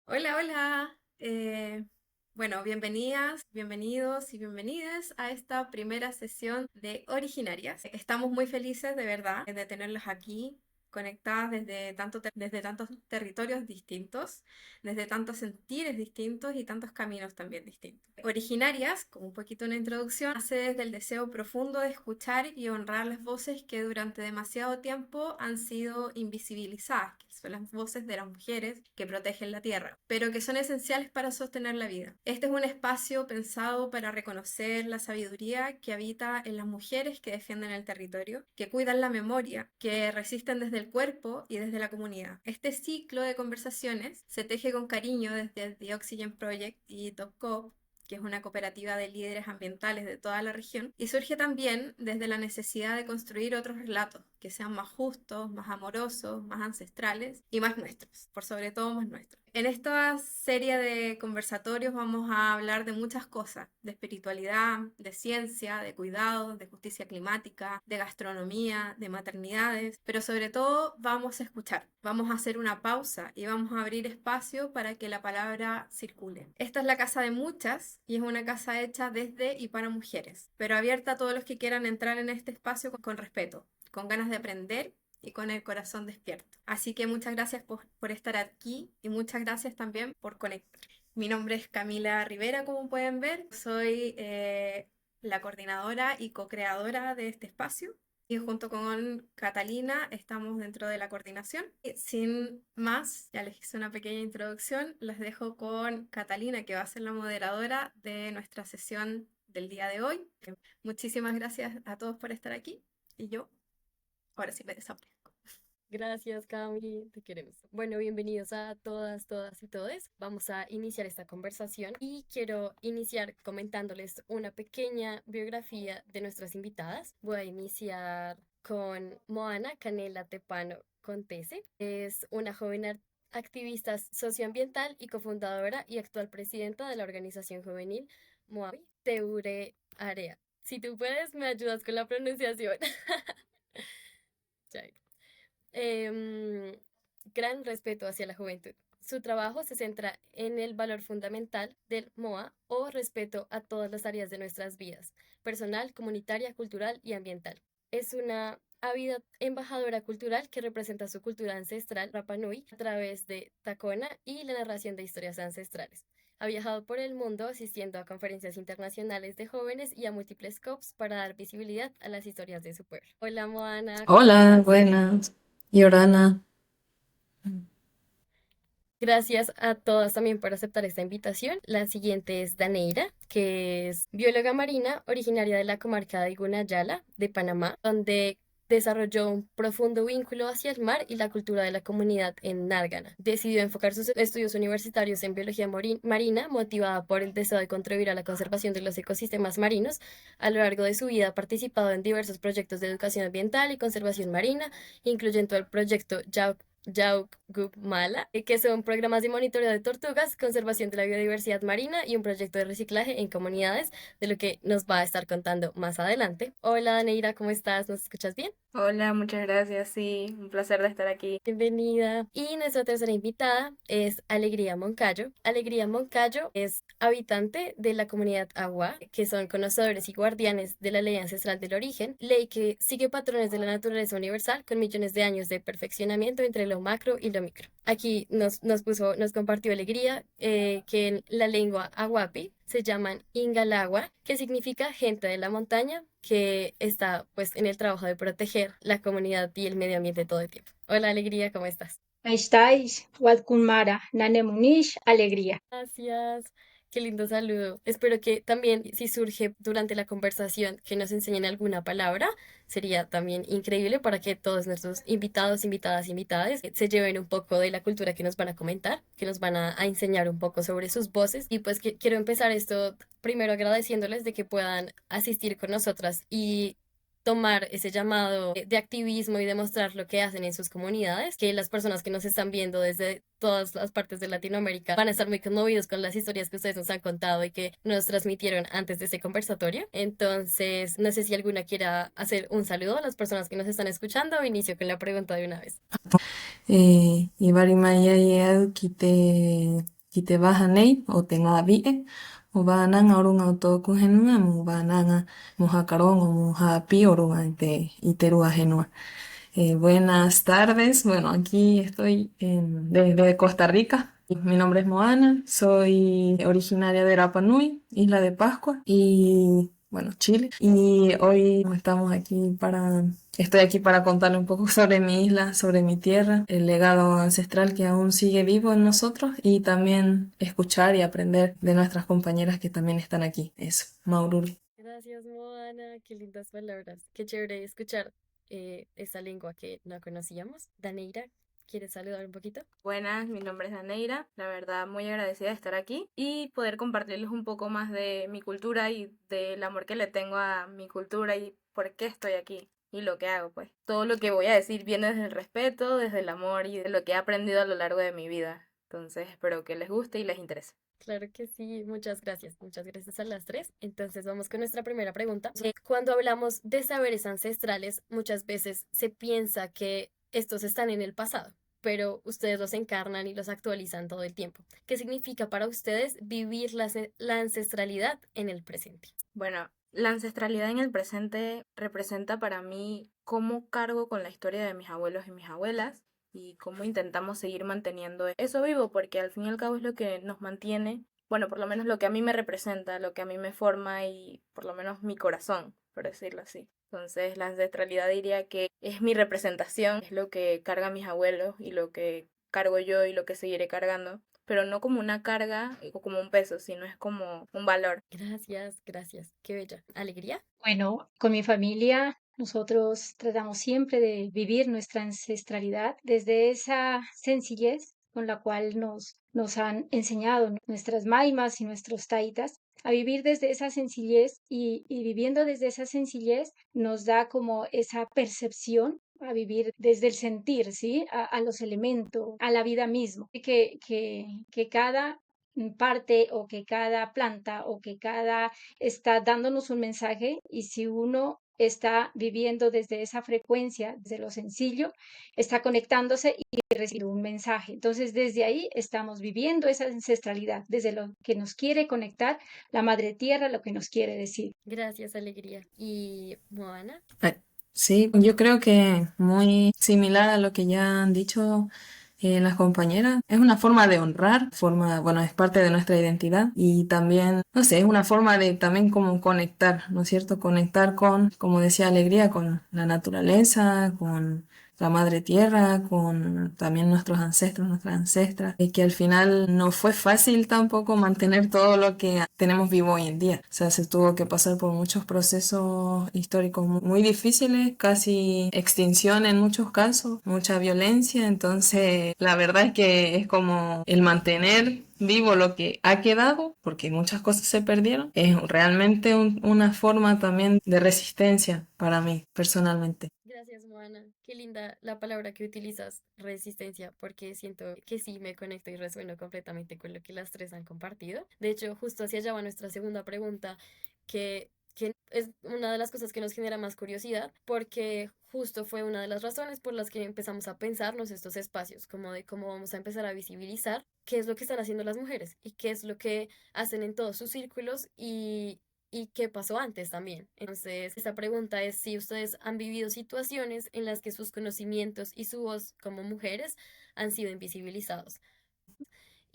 Hola, hola. Bueno, bienvenidas, bienvenidos y bienvenidas a esta primera sesión de Originarias. Estamos muy felices de verdad de tenerlas aquí conectadas desde tantos territorios distintos, desde tantos sentires distintos y tantos caminos también distintos. Originarias, como un poquito una introducción, nace desde el deseo profundo de escuchar y honrar las voces que durante demasiado tiempo han sido invisibilizadas, que son las voces de las mujeres que protegen la tierra, pero que son esenciales para sostener la vida. Este es un espacio pensado para reconocer la sabiduría que habita en las mujeres que defienden el territorio, que cuidan la memoria, que resisten desde el cuerpo y desde la comunidad. Este ciclo de conversaciones se teje con cariño desde The Oxygen Project y TopCo, que es una cooperativa de líderes ambientales de toda la región, y surge también desde la necesidad de construir otros relatos que sean más justos, más amorosos, más ancestrales y más nuestros, por sobre todo más nuestros. En esta serie de conversatorios vamos a hablar de muchas cosas, de espiritualidad, de ciencia, de cuidados, de justicia climática, de gastronomía, de maternidades, pero sobre todo vamos a escuchar, vamos a hacer una pausa y vamos a abrir espacio para que la palabra circule. Esta es la casa de muchas y es una casa hecha desde y para mujeres, pero abierta a todos los que quieran entrar en este espacio con respeto, con ganas de aprender y con el corazón despierto. Así que muchas gracias por estar aquí y muchas gracias también por conectar. Mi nombre es Camila Rivera, como pueden ver. Soy la coordinadora y co-creadora de este espacio. Y junto con Catalina estamos dentro de la coordinación. Y sin más, ya les hice una pequeña introducción. Les dejo con Catalina, que va a ser la moderadora de nuestra sesión del día de hoy. Muchísimas gracias a todos por estar aquí. Y yo ahora sí me desaparezco. Gracias, Cami, te queremos. Bueno, bienvenidos a todas y todes. Vamos a iniciar esta conversación y quiero iniciar comentándoles una pequeña biografía de nuestras invitadas. Voy a iniciar con Moana Canela Tepano Contese. Es una joven activista socioambiental y cofundadora y actual presidenta de la organización juvenil Moabi Teure Area. Si tú puedes, me ayudas con la pronunciación. Chai. em, Gran respeto hacia la juventud. Su trabajo se centra en el valor fundamental del MOA o respeto a todas las áreas de nuestras vidas, personal, comunitaria, cultural y ambiental. Es una ávida embajadora cultural que representa su cultura ancestral Rapa Nui a través de Tacona y la narración de historias ancestrales. Ha viajado por el mundo asistiendo a conferencias internacionales de jóvenes y a múltiples COPs para dar visibilidad a las historias de su pueblo. Hola Moana, ¿cómo Hola, estás? buenas. Y Orana. Gracias a todas también por aceptar esta invitación. La siguiente es Daneira, que es bióloga marina originaria de la comarca de Gunayala, de Panamá, donde desarrolló un profundo vínculo hacia el mar y la cultura de la comunidad en Nárgana. Decidió enfocar sus estudios universitarios en biología marina, motivada por el deseo de contribuir a la conservación de los ecosistemas marinos. A lo largo de su vida ha participado en diversos proyectos de educación ambiental y conservación marina, incluyendo el proyecto Yaugupmala, que son programas de monitoreo de tortugas, conservación de la biodiversidad marina y un proyecto de reciclaje en comunidades, de lo que nos va a estar contando más adelante. Hola, Neira, ¿cómo estás? ¿Nos escuchas bien? Hola, muchas gracias. Sí, un placer de estar aquí. Bienvenida. Y nuestra tercera invitada es Alegría Moncayo. Alegría Moncayo es habitante de la comunidad Agua, que son conocedores y guardianes de la ley ancestral del origen, ley que sigue patrones de la naturaleza universal con millones de años de perfeccionamiento entre lo macro y lo micro. Aquí nos compartió Alegría que en la lengua aguapi se llaman Ingalagua, que significa gente de la montaña, que está pues en el trabajo de proteger la comunidad y el medio ambiente todo el tiempo. Hola, Alegría, ¿cómo estás? Ahí estáis, Watkunmara, Nanemunish, alegría. Gracias. Qué lindo saludo. Espero que también, si surge durante la conversación, que nos enseñen alguna palabra, sería también increíble para que todos nuestros invitados, invitadas, invitadas se lleven un poco de la cultura que nos van a comentar, que nos van a enseñar un poco sobre sus voces. Y pues que quiero empezar esto primero agradeciéndoles de que puedan asistir con nosotras y tomar ese llamado de activismo y demostrar lo que hacen en sus comunidades, que las personas que nos están viendo desde todas las partes de Latinoamérica van a estar muy conmovidos con las historias que ustedes nos han contado y que nos transmitieron antes de ese conversatorio. Entonces, no sé si alguna quiera hacer un saludo a las personas que nos están escuchando o inicio con la pregunta de una vez. Ibari Maya Yadu Kite kitebahanei o tengavi'e mubananga orunga utokuhenua mubananga mujacarón o mujapi orunga iterua genua. Buenas tardes, bueno, aquí estoy desde Costa Rica. Mi nombre es Moana, soy originaria de Rapa Nui, Isla de Pascua y, bueno, Chile. Y hoy estoy aquí para contarle un poco sobre mi isla, sobre mi tierra, el legado ancestral que aún sigue vivo en nosotros y también escuchar y aprender de nuestras compañeras que también están aquí. Eso, Maururi. Gracias, Moana. Qué lindas palabras. Qué chévere escuchar esa lengua que no conocíamos. Daneira, ¿quieres saludar un poquito? Buenas, mi nombre es Daneira, la verdad muy agradecida de estar aquí y poder compartirles un poco más de mi cultura y del amor que le tengo a mi cultura y por qué estoy aquí y lo que hago, pues. Todo lo que voy a decir viene desde el respeto, desde el amor y de lo que he aprendido a lo largo de mi vida. Entonces espero que les guste y les interese. Claro que sí, muchas gracias. Muchas gracias a las tres. Entonces vamos con nuestra primera pregunta. Cuando hablamos de saberes ancestrales, muchas veces se piensa que estos están en el pasado, pero ustedes los encarnan y los actualizan todo el tiempo. ¿Qué significa para ustedes vivir la ancestralidad en el presente? Bueno, la ancestralidad en el presente representa para mí cómo cargo con la historia de mis abuelos y mis abuelas y cómo intentamos seguir manteniendo eso vivo, porque al fin y al cabo es lo que nos mantiene, bueno, por lo menos lo que a mí me representa, lo que a mí me forma y por lo menos mi corazón, por decirlo así. Entonces la ancestralidad diría que es mi representación, es lo que cargan mis abuelos y lo que cargo yo y lo que seguiré cargando, pero no como una carga o como un peso, sino es como un valor. Gracias, gracias. Qué bella. ¿Alegría? Bueno, con mi familia nosotros tratamos siempre de vivir nuestra ancestralidad desde esa sencillez con la cual nos han enseñado nuestras maimas y nuestros taitas a vivir desde esa sencillez y viviendo desde esa sencillez nos da como esa percepción a vivir desde el sentir, ¿sí? A los elementos, a la vida misma, que cada parte o que cada planta o que cada está dándonos un mensaje y si uno está viviendo desde esa frecuencia, desde lo sencillo, está conectándose y recibe un mensaje. Entonces, desde ahí estamos viviendo esa ancestralidad, desde lo que nos quiere conectar la Madre Tierra, lo que nos quiere decir. Gracias, Alegría. ¿Y Moana? Sí, yo creo que muy similar a lo que ya han dicho las compañeras. Es una forma de honrar, bueno, es parte de nuestra identidad y también, no sé, es una forma de también como conectar, ¿no es cierto? Conectar con, como decía Alegría, con la naturaleza, con la madre tierra, con también nuestros ancestros, nuestras ancestras, y que al final no fue fácil tampoco mantener todo lo que tenemos vivo hoy en día. O sea, se tuvo que pasar por muchos procesos históricos muy difíciles, casi extinción en muchos casos, mucha violencia, entonces la verdad es que es como el mantener vivo lo que ha quedado, porque muchas cosas se perdieron, es realmente una forma también de resistencia para mí personalmente. Gracias, Moana. Qué linda la palabra que utilizas, resistencia, porque siento que sí me conecto y resueno completamente con lo que las tres han compartido. De hecho, justo hacia allá va nuestra segunda pregunta, que es una de las cosas que nos genera más curiosidad, porque justo fue una de las razones por las que empezamos a pensarnos estos espacios, como de cómo vamos a empezar a visibilizar qué es lo que están haciendo las mujeres y qué es lo que hacen en todos sus círculos y qué pasó antes también. Entonces, esta pregunta es si ustedes han vivido situaciones en las que sus conocimientos y su voz como mujeres han sido invisibilizados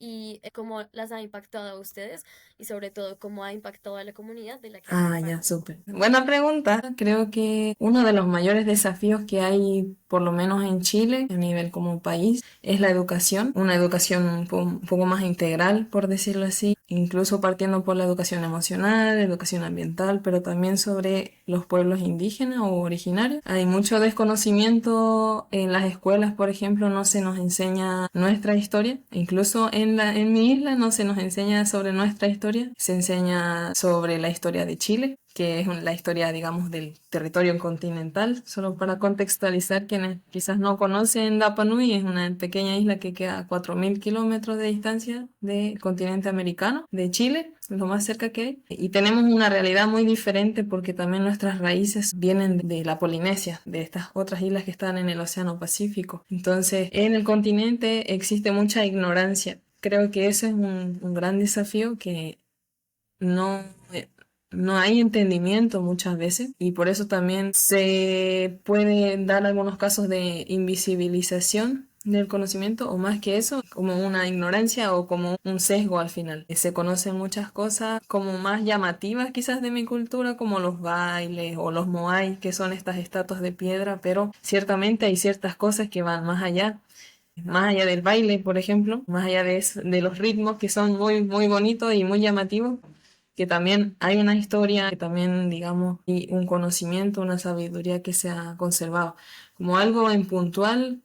y cómo las ha impactado a ustedes y sobre todo cómo ha impactado a la comunidad de la que hacen Ya, parte. súper. Buena pregunta. Creo que uno de los mayores desafíos que hay, por lo menos en Chile, a nivel como país, es la educación. Una educación un poco más integral, por decirlo así, incluso partiendo por la educación emocional, educación ambiental, pero también sobre los pueblos indígenas o originarios. Hay mucho desconocimiento en las escuelas, por ejemplo, no se nos enseña nuestra historia. Incluso en mi isla no se nos enseña sobre nuestra historia, se enseña sobre la historia de Chile, que es la historia, digamos, del territorio continental. Solo para contextualizar, quienes quizás no conocen Rapa Nui, es una pequeña isla que queda a 4.000 kilómetros de distancia del continente americano, de Chile, lo más cerca que hay. Y tenemos una realidad muy diferente porque también nuestras raíces vienen de la Polinesia, de estas otras islas que están en el Océano Pacífico. Entonces, en el continente existe mucha ignorancia Creo que ese es un gran desafío que no, no hay entendimiento muchas veces y por eso también se pueden dar algunos casos de invisibilización del conocimiento o más que eso, como una ignorancia o como un sesgo al final. Se conocen muchas cosas como más llamativas quizás de mi cultura, como los bailes o los moai, que son estas estatuas de piedra, pero ciertamente hay ciertas cosas que van más allá del baile, por ejemplo, más allá de los ritmos que son muy, muy bonitos y muy llamativos, que también hay una historia, que también, digamos, y un conocimiento, una sabiduría que se ha conservado. Como algo en puntual,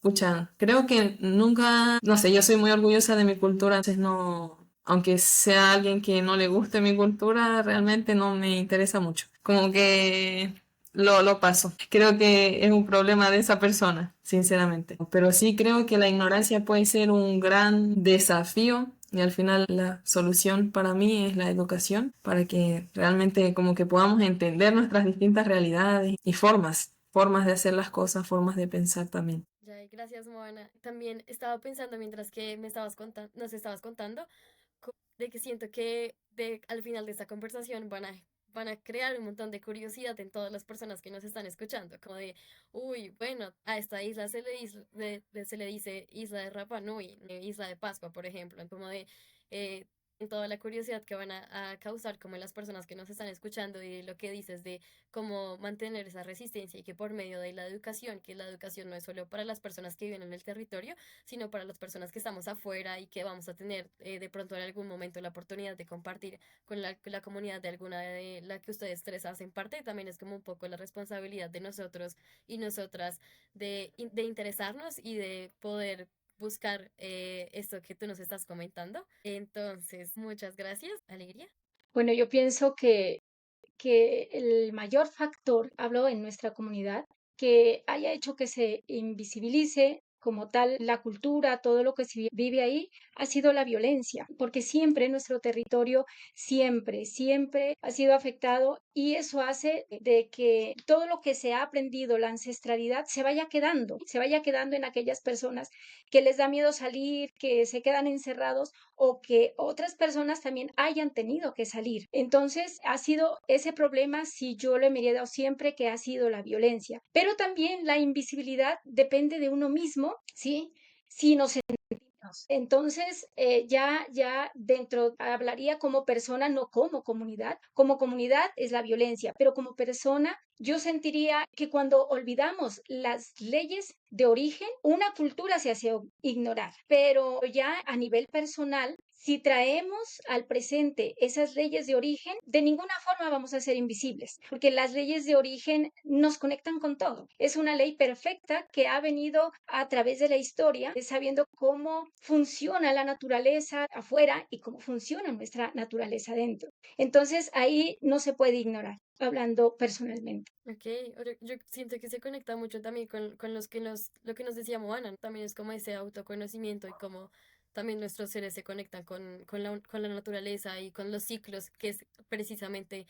pucha, creo que nunca, no sé, yo soy muy orgullosa de mi cultura, entonces no, aunque sea alguien que no le guste mi cultura, realmente no me interesa mucho. Como que lo paso. Creo que es un problema de esa persona, sinceramente. Pero sí creo que la ignorancia puede ser un gran desafío. Y al final la solución para mí es la educación, para que realmente como que podamos entender nuestras distintas realidades y formas de hacer las cosas, formas de pensar también. Ya, y gracias, Moana. También estaba pensando mientras que nos estabas contando, de que siento que al final de esta conversación van a crear un montón de curiosidad en todas las personas que nos están escuchando, como de, uy, bueno, a esta isla se le dice Isla de Rapa Nui, Isla de Pascua, por ejemplo, como de eh, en toda la curiosidad que van a causar como en las personas que nos están escuchando y de lo que dices de cómo mantener esa resistencia y que por medio de la educación, que la educación no es solo para las personas que viven en el territorio, sino para las personas que estamos afuera y que vamos a tener de pronto en algún momento la oportunidad de compartir con la comunidad de alguna de la que ustedes tres hacen parte, también es como un poco la responsabilidad de nosotros y nosotras de interesarnos y de poder buscar esto que tú nos estás comentando. Entonces, muchas gracias, Alegría. Bueno, yo pienso que el mayor factor, hablo en nuestra comunidad, que haya hecho que se invisibilice como tal la cultura, todo lo que se vive ahí, ha sido la violencia, porque siempre nuestro territorio, siempre ha sido afectado y eso hace de que todo lo que se ha aprendido, la ancestralidad, se vaya quedando en aquellas personas que les da miedo salir, que se quedan encerrados o que otras personas también hayan tenido que salir. Entonces, ha sido ese problema, si yo lo he mirado siempre, que ha sido la violencia. Pero también la invisibilidad depende de uno mismo, ¿sí? Si nos entonces, ya dentro, hablaría como persona, no como comunidad. Como comunidad es la violencia, pero como persona, yo sentiría que cuando olvidamos las leyes de origen, una cultura se hace ignorar. Pero ya a nivel personal, si traemos al presente esas leyes de origen, de ninguna forma vamos a ser invisibles, porque las leyes de origen nos conectan con todo. Es una ley perfecta que ha venido a través de la historia, sabiendo cómo funciona la naturaleza afuera y cómo funciona nuestra naturaleza dentro. Entonces ahí no se puede ignorar, hablando personalmente. Ok, yo siento que se conecta mucho también con lo que nos decía Moana, ¿no? También es como ese autoconocimiento y cómo también nuestros seres se conectan con la naturaleza y con los ciclos, que es precisamente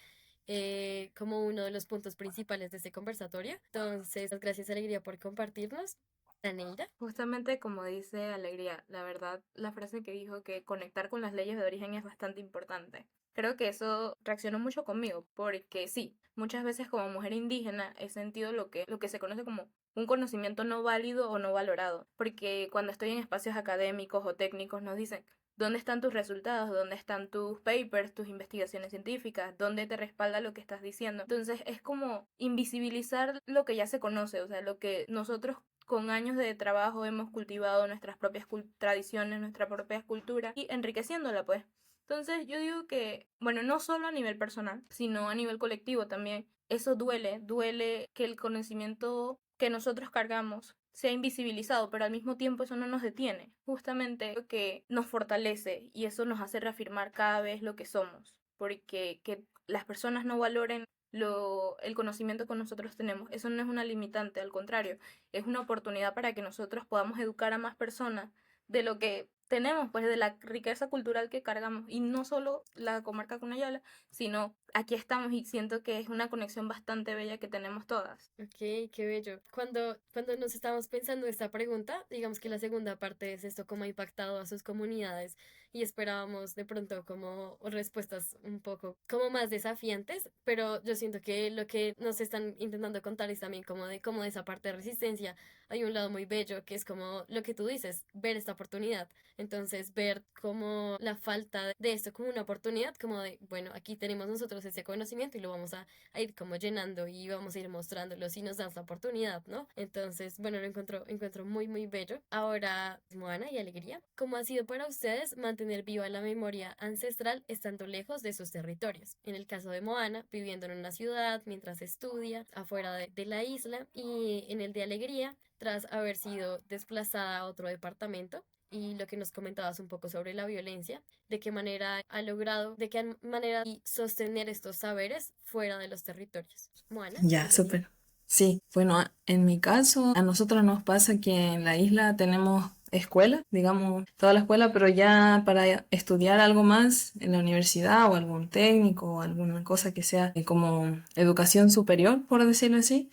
como uno de los puntos principales de este conversatorio. Entonces, gracias, Alegría, por compartirnos. Aneira. Justamente como dice Alegría, la verdad, la frase que dijo que conectar con las leyes de origen es bastante importante. Creo que eso reaccionó mucho conmigo, porque sí, muchas veces como mujer indígena he sentido lo que se conoce como un conocimiento no válido o no valorado, porque cuando estoy en espacios académicos o técnicos nos dicen, ¿dónde están tus resultados? ¿Dónde están tus papers, tus investigaciones científicas? ¿Dónde te respalda lo que estás diciendo? Entonces es como invisibilizar lo que ya se conoce, o sea, lo que nosotros con años de trabajo hemos cultivado nuestras propias tradiciones, nuestra propia cultura y enriqueciéndola, pues. Entonces yo digo que, bueno, no solo a nivel personal, sino a nivel colectivo también, eso duele que el conocimiento que nosotros cargamos sea invisibilizado, pero al mismo tiempo eso no nos detiene, justamente que nos fortalece y eso nos hace reafirmar cada vez lo que somos, porque que las personas no valoren el conocimiento que nosotros tenemos, eso no es una limitante, al contrario, es una oportunidad para que nosotros podamos educar a más personas de lo que tenemos, pues de la riqueza cultural que cargamos, y no solo la comarca Cunayala, sino aquí estamos y siento que es una conexión bastante bella que tenemos todas. Ok, qué bello. Cuando nos estábamos pensando esta pregunta, digamos que la segunda parte es esto, cómo ha impactado a sus comunidades y esperábamos de pronto como respuestas un poco como más desafiantes, pero yo siento que lo que nos están intentando contar es también como de cómo de esa parte de resistencia hay un lado muy bello que es como lo que tú dices, ver esta oportunidad. Entonces, ver como la falta de esto como una oportunidad, como de, bueno, aquí tenemos nosotros ese conocimiento y lo vamos a ir como llenando y vamos a ir mostrándolo si nos das la oportunidad, ¿no? Entonces, bueno, encuentro muy, muy bello. Ahora, Moana y Alegría, ¿cómo ha sido para ustedes mantener viva la memoria ancestral estando lejos de sus territorios? En el caso de Moana, viviendo en una ciudad mientras estudia, afuera de la isla, y en el de Alegría, tras haber sido desplazada a otro departamento. Y lo que nos comentabas un poco sobre la violencia, de qué manera ha logrado, de qué manera y sostener estos saberes fuera de los territorios. Moana y Ya, Alegría. súper. Sí, bueno, en mi caso, a nosotros nos pasa que en la isla tenemos escuela, digamos, toda la escuela, pero ya para estudiar algo más en la universidad o algún técnico o alguna cosa que sea como educación superior, por decirlo así,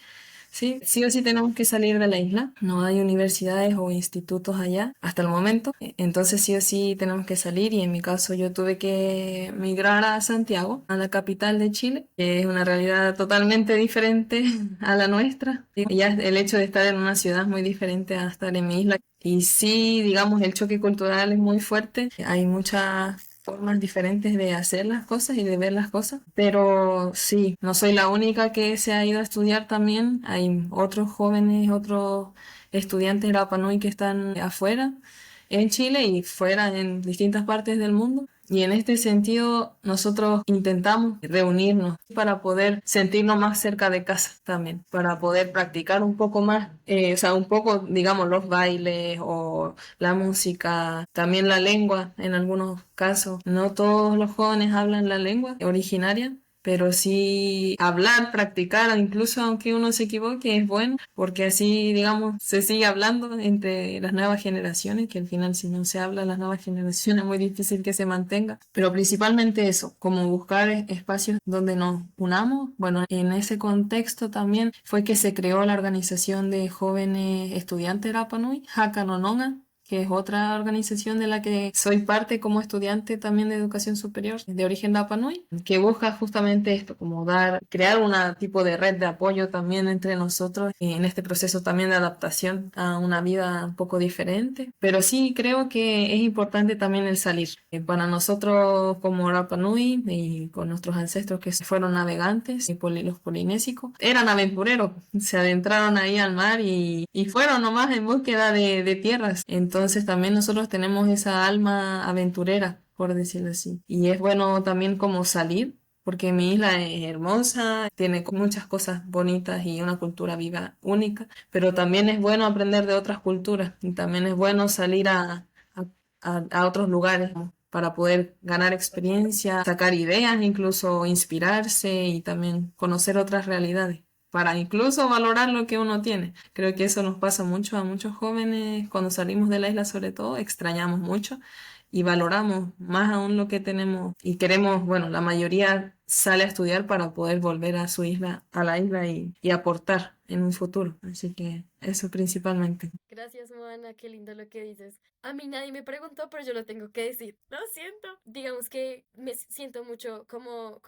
sí o sí tenemos que salir de la isla. No hay universidades o institutos allá hasta el momento. Entonces sí o sí tenemos que salir y en mi caso yo tuve que migrar a Santiago, a la capital de Chile, que es una realidad totalmente diferente a la nuestra. Y ya el hecho de estar en una ciudad es muy diferente a estar en mi isla. Y sí, digamos, el choque cultural es muy fuerte. Hay muchas formas diferentes de hacer las cosas y de ver las cosas, pero sí, no soy la única que se ha ido a estudiar también, hay otros jóvenes, otros estudiantes de Rapa Nui que están afuera en Chile y fuera en distintas partes del mundo. Y en este sentido, nosotros intentamos reunirnos para poder sentirnos más cerca de casa también, para poder practicar un poco más, o sea, un poco, digamos, los bailes o la música, también la lengua en algunos casos. No todos los jóvenes hablan la lengua originaria, pero sí hablar, practicar, incluso aunque uno se equivoque, es bueno, porque así, digamos, se sigue hablando entre las nuevas generaciones, que al final si no se habla las nuevas generaciones es muy difícil que se mantenga, pero principalmente eso, como buscar espacios donde nos unamos. Bueno, en ese contexto también fue que se creó la organización de jóvenes estudiantes Rapa Nui, Haka no Nonga, que es otra organización de la que soy parte como estudiante también de educación superior de origen Rapa Nui, que busca justamente esto, como crear una tipo de red de apoyo también entre nosotros en este proceso también de adaptación a una vida un poco diferente. Pero sí creo que es importante también el salir. Para nosotros como Rapa Nui y con nuestros ancestros que fueron navegantes, los polinésicos, eran aventureros, se adentraron ahí al mar y fueron nomás en búsqueda de tierras. Entonces también nosotros tenemos esa alma aventurera, por decirlo así. Y es bueno también como salir, porque mi isla es hermosa, tiene muchas cosas bonitas y una cultura viva única, pero también es bueno aprender de otras culturas y también es bueno salir a otros lugares, ¿no? Para poder ganar experiencia, sacar ideas, incluso inspirarse y también conocer otras realidades, para incluso valorar lo que uno tiene. Creo que eso nos pasa mucho a muchos jóvenes cuando salimos de la isla, sobre todo, extrañamos mucho y valoramos más aún lo que tenemos y queremos, bueno, la mayoría sale a estudiar para poder volver a su isla, a la isla y aportar en un futuro. Así que eso principalmente. Gracias, Moana, qué lindo lo que dices. A mí nadie me preguntó, pero yo lo tengo que decir. Lo siento. Digamos que me siento mucho como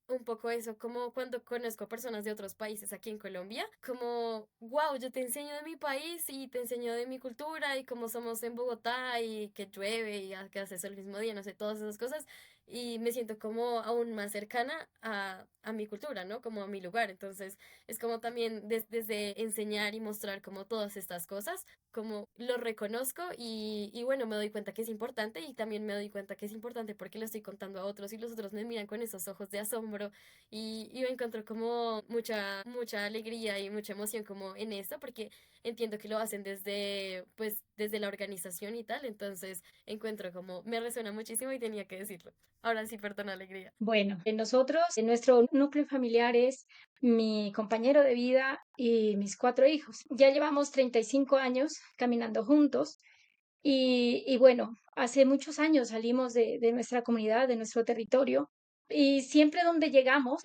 un poco eso, como cuando conozco personas de otros países aquí en Colombia, como, wow, yo te enseño de mi país y te enseño de mi cultura y cómo somos en Bogotá y que llueve y que hace sol el mismo día, no sé, todas esas cosas. Y me siento como aún más cercana a mi cultura, ¿no? Como a mi lugar. Entonces, es como también desde enseñar y mostrar como todas estas cosas, como lo reconozco y bueno, me doy cuenta que es importante y también me doy cuenta que es importante porque lo estoy contando a otros y los otros me miran con esos ojos de asombro y me encuentro como mucha alegría y mucha emoción como en esto porque entiendo que lo hacen desde la organización y tal, entonces encuentro como, me resuena muchísimo y tenía que decirlo. Ahora sí, perdón, alegría. Bueno, nosotros, en nuestro núcleo familiar es mi compañero de vida y mis 4 hijos. Ya llevamos 35 años caminando juntos y bueno, hace muchos años salimos de nuestra comunidad, de nuestro territorio, Y siempre donde llegamos,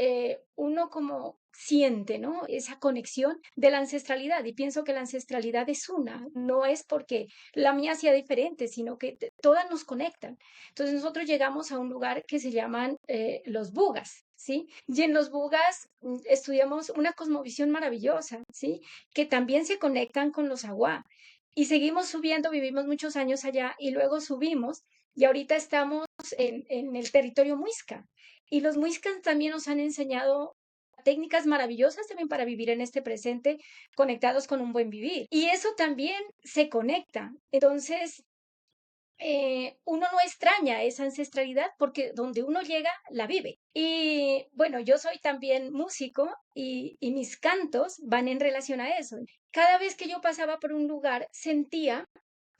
uno como siente, ¿no? Esa conexión de la ancestralidad. Y pienso que la ancestralidad es una, no es porque la mía sea diferente, sino que todas nos conectan. Entonces nosotros llegamos a un lugar que se llaman los Bugas, ¿sí? Y en los Bugas estudiamos una cosmovisión maravillosa, ¿sí? Que también se conectan con los Aguá. Y seguimos subiendo, vivimos muchos años allá y luego subimos y ahorita estamos en el territorio muisca. Y los muiscas también nos han enseñado técnicas maravillosas también para vivir en este presente, conectados con un buen vivir. Y eso también se conecta. Entonces, uno no extraña esa ancestralidad porque donde uno llega, la vive. Y bueno, yo soy también músico y mis cantos van en relación a eso. Cada vez que yo pasaba por un lugar, sentía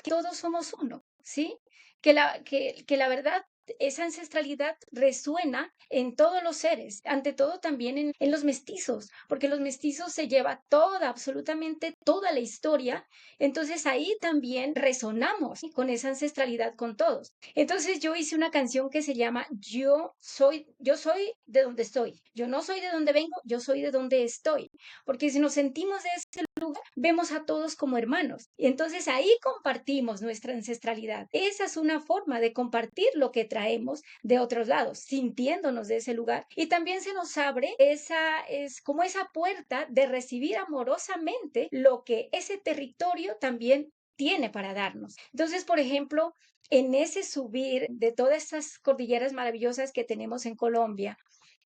que todos somos uno, ¿sí? Que la verdad, esa ancestralidad resuena en todos los seres, ante todo también en los mestizos, porque los mestizos se lleva toda, absolutamente toda la historia, entonces ahí también resonamos ¿sí? Con esa ancestralidad con todos. Entonces yo hice una canción que se llama yo soy de donde estoy, yo no soy de donde vengo, yo soy de donde estoy, porque si nos sentimos de ese lugar, vemos a todos como hermanos. Y entonces ahí compartimos nuestra ancestralidad. Esa es una forma de compartir lo que traemos de otros lados, sintiéndonos de ese lugar. Y también se nos abre es como esa puerta de recibir amorosamente lo que ese territorio también tiene para darnos. Entonces, por ejemplo, en ese subir de todas estas cordilleras maravillosas que tenemos en Colombia,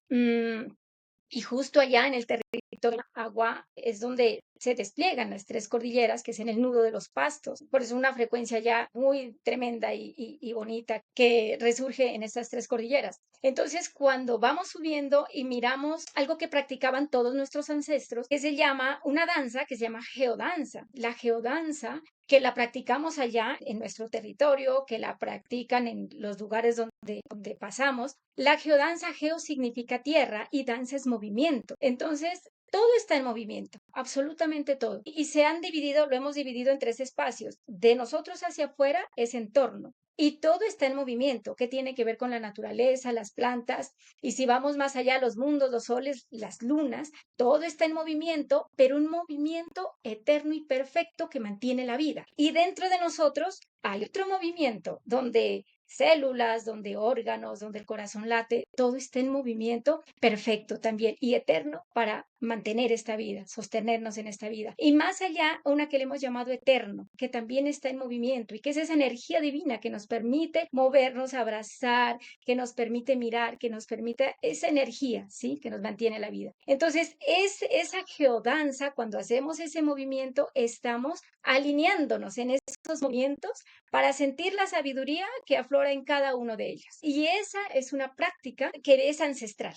mmm, y justo allá en el territorio Agua es donde se despliegan las tres cordilleras, que es en el nudo de los Pastos. Por eso una frecuencia ya muy tremenda y bonita que resurge en estas tres cordilleras. Entonces, cuando vamos subiendo y miramos algo que practicaban todos nuestros ancestros, que se llama una danza que se llama geodanza. La geodanza que la practicamos allá en nuestro territorio, que la practican en los lugares donde pasamos. La geodanza, geo significa tierra y danza es movimiento. Entonces, todo está en movimiento, absolutamente todo. Y se han dividido, lo hemos dividido en tres espacios. De nosotros hacia afuera es entorno. Y todo está en movimiento, que tiene que ver con la naturaleza, las plantas, y si vamos más allá, los mundos, los soles, las lunas, todo está en movimiento, pero un movimiento eterno y perfecto que mantiene la vida. Y dentro de nosotros hay otro movimiento donde células, donde órganos, donde el corazón late, todo está en movimiento perfecto también y eterno para mantener esta vida, sostenernos en esta vida. Y más allá, una que le hemos llamado eterno, que también está en movimiento y que es esa energía divina que nos permite movernos, abrazar, que nos permite mirar, que nos permite esa energía, ¿sí? Que nos mantiene la vida. Entonces, es esa geodanza, cuando hacemos ese movimiento, estamos alineándonos en esos movimientos para sentir la sabiduría que aflora en cada uno de ellos. Y esa es una práctica que es ancestral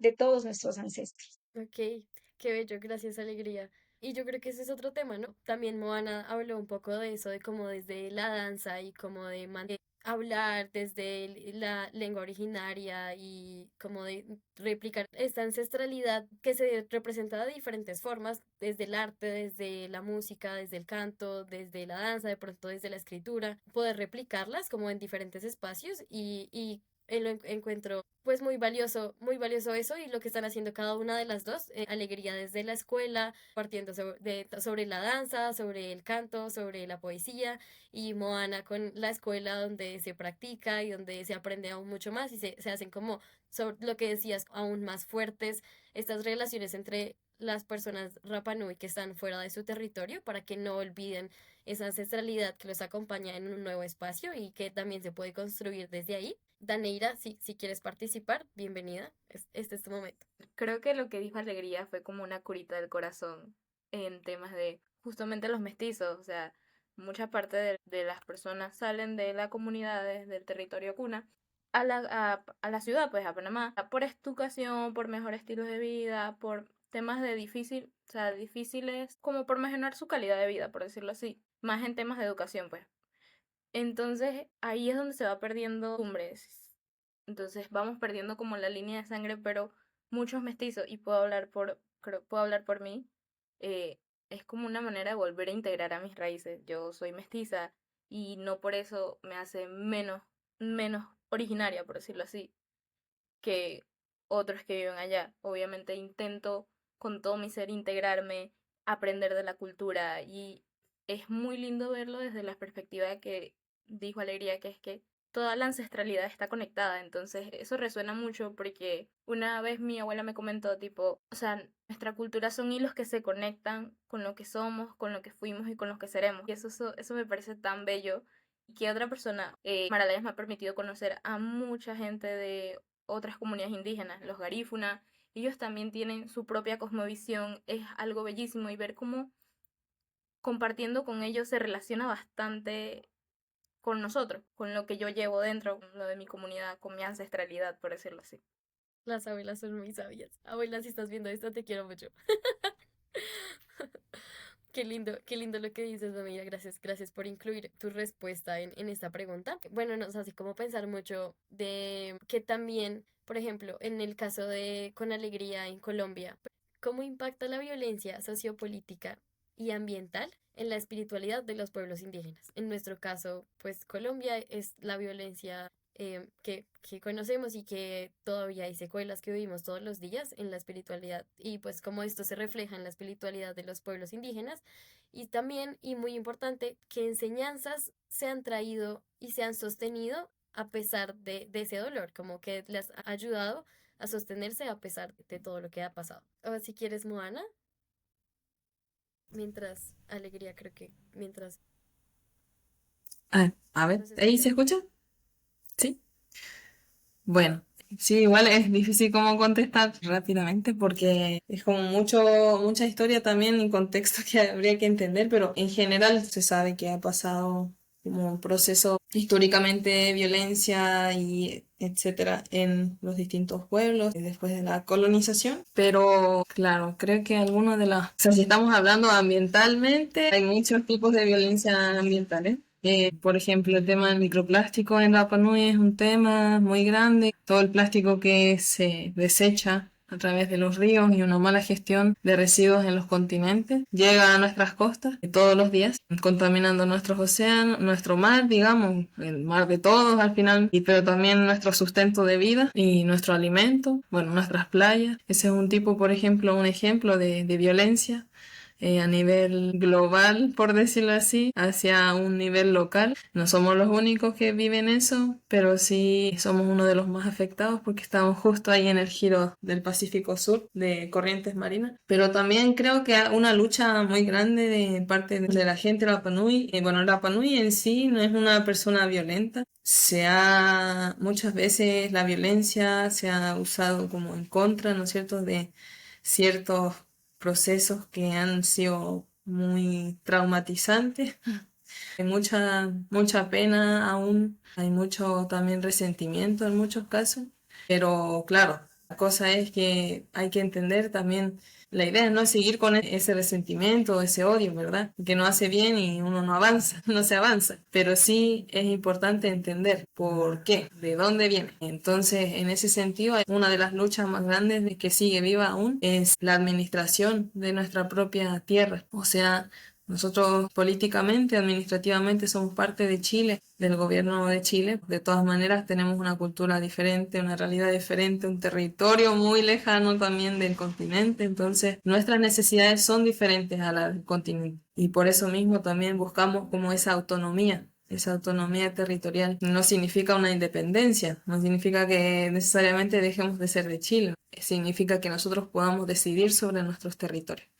de todos nuestros ancestros. Ok, qué bello, gracias, Alegría. Y yo creo que ese es otro tema, ¿no? También Moana habló un poco de eso, de cómo desde la danza y como de hablar desde la lengua originaria y como de replicar esta ancestralidad que se representa de diferentes formas, desde el arte, desde la música, desde el canto, desde la danza, de pronto desde la escritura, poder replicarlas como en diferentes espacios y lo encuentro pues muy valioso eso y lo que están haciendo cada una de las dos. Alegría desde la escuela, partiendo sobre la danza, sobre el canto, sobre la poesía y Moana con la escuela donde se practica y donde se aprende aún mucho más y se hacen como sobre lo que decías, aún más fuertes estas relaciones entre las personas Rapa Nui que están fuera de su territorio para que no olviden esa ancestralidad que los acompaña en un nuevo espacio y que también se puede construir desde ahí. Daneira, si quieres participar, bienvenida. Este es tu momento. Creo que lo que dijo Alegría fue como una curita del corazón en temas de justamente los mestizos, o sea, mucha parte de las personas salen de las comunidades del territorio cuna a la ciudad, pues a Panamá, por educación, por mejor estilos de vida, por temas de difícil, o sea, difíciles, como por mejorar su calidad de vida, por decirlo así, más en temas de educación, pues. Entonces ahí es donde se va perdiendo cumbres. Entonces vamos perdiendo como la línea de sangre, pero muchos mestizos, y puedo hablar por mí, es como una manera de volver a integrar a mis raíces. Yo soy mestiza y no por eso me hace menos originaria, por decirlo así. que otros que viven allá. Obviamente intento con todo mi ser integrarme, aprender de la cultura y es muy lindo verlo desde la perspectiva que dijo Alegría, que es que toda la ancestralidad está conectada. Entonces eso resuena mucho porque una vez mi abuela me comentó tipo, o sea, nuestra cultura son hilos que se conectan con lo que somos, con lo que fuimos y con lo que seremos. Y eso me parece tan bello. Y que otra persona, Maralayas me ha permitido conocer a mucha gente de otras comunidades indígenas, los garífuna. Ellos también tienen su propia cosmovisión, es algo bellísimo y ver cómo compartiendo con ellos se relaciona bastante con nosotros, con lo que yo llevo dentro, con lo de mi comunidad, con mi ancestralidad, por decirlo así. Las abuelas son muy sabias. Abuela, si estás viendo esto, te quiero mucho. Qué lindo lo que dices, amiga. Gracias, gracias por incluir tu respuesta en esta pregunta. Bueno, nos hace como pensar mucho de que también, por ejemplo, en el caso de Con Alegría en Colombia, ¿cómo impacta la violencia sociopolítica y ambiental en la espiritualidad de los pueblos indígenas? En nuestro caso, pues Colombia es la violencia que conocemos y que todavía hay secuelas que vivimos todos los días en la espiritualidad y pues como esto se refleja en la espiritualidad de los pueblos indígenas y también, y muy importante, que enseñanzas se han traído y se han sostenido a pesar de ese dolor, como que les ha ayudado a sostenerse a pesar de todo lo que ha pasado. O si quieres, Moana, mientras Alegría, creo que mientras A ver, nos ¿ahí se escuchas. escucha? Sí. Bueno, sí, igual es difícil como contestar rápidamente porque es como mucha historia también y contexto que habría que entender, pero en general se sabe que ha pasado como un proceso históricamente de violencia y etcétera en los distintos pueblos después de la colonización, pero claro, creo que algunos de las, o sea, si estamos hablando ambientalmente, hay muchos tipos de violencia ambiental, ¿eh? Por ejemplo, el tema del microplástico en Rapa Nui es un tema muy grande. Todo el plástico que se desecha a través de los ríos y una mala gestión de residuos en los continentes llega a nuestras costas todos los días, contaminando nuestros océanos, nuestro mar, digamos, el mar de todos al final, y pero también nuestro sustento de vida y nuestro alimento, bueno, nuestras playas. Ese es un tipo, por ejemplo, un ejemplo de violencia a nivel global, por decirlo así, hacia un nivel local. No somos los únicos que viven eso, pero sí somos uno de los más afectados porque estamos justo ahí en el giro del Pacífico Sur de corrientes marinas. Pero también creo que hay una lucha muy grande de parte de la gente de Rapa Nui. Bueno, Rapa Nui en sí no es una persona violenta. Muchas veces la violencia se ha usado como en contra, ¿no es cierto?, de ciertos procesos que han sido muy traumatizantes. Hay mucha pena aún, hay mucho también resentimiento en muchos casos, pero claro, la cosa es que hay que entender también, la idea es no seguir con ese resentimiento, ese odio, ¿verdad? Que no hace bien y uno no avanza, no se avanza, pero sí es importante entender por qué, de dónde viene. Entonces, en ese sentido, una de las luchas más grandes de que sigue viva aún es la administración de nuestra propia tierra, o sea, nosotros políticamente, administrativamente somos parte de Chile, del gobierno de Chile. De todas maneras tenemos una cultura diferente, una realidad diferente, un territorio muy lejano también del continente. Entonces nuestras necesidades son diferentes a las del continente. Y por eso mismo también buscamos como esa autonomía territorial. No significa una independencia, no significa que necesariamente dejemos de ser de Chile. Significa que nosotros podamos decidir sobre nuestros territorios,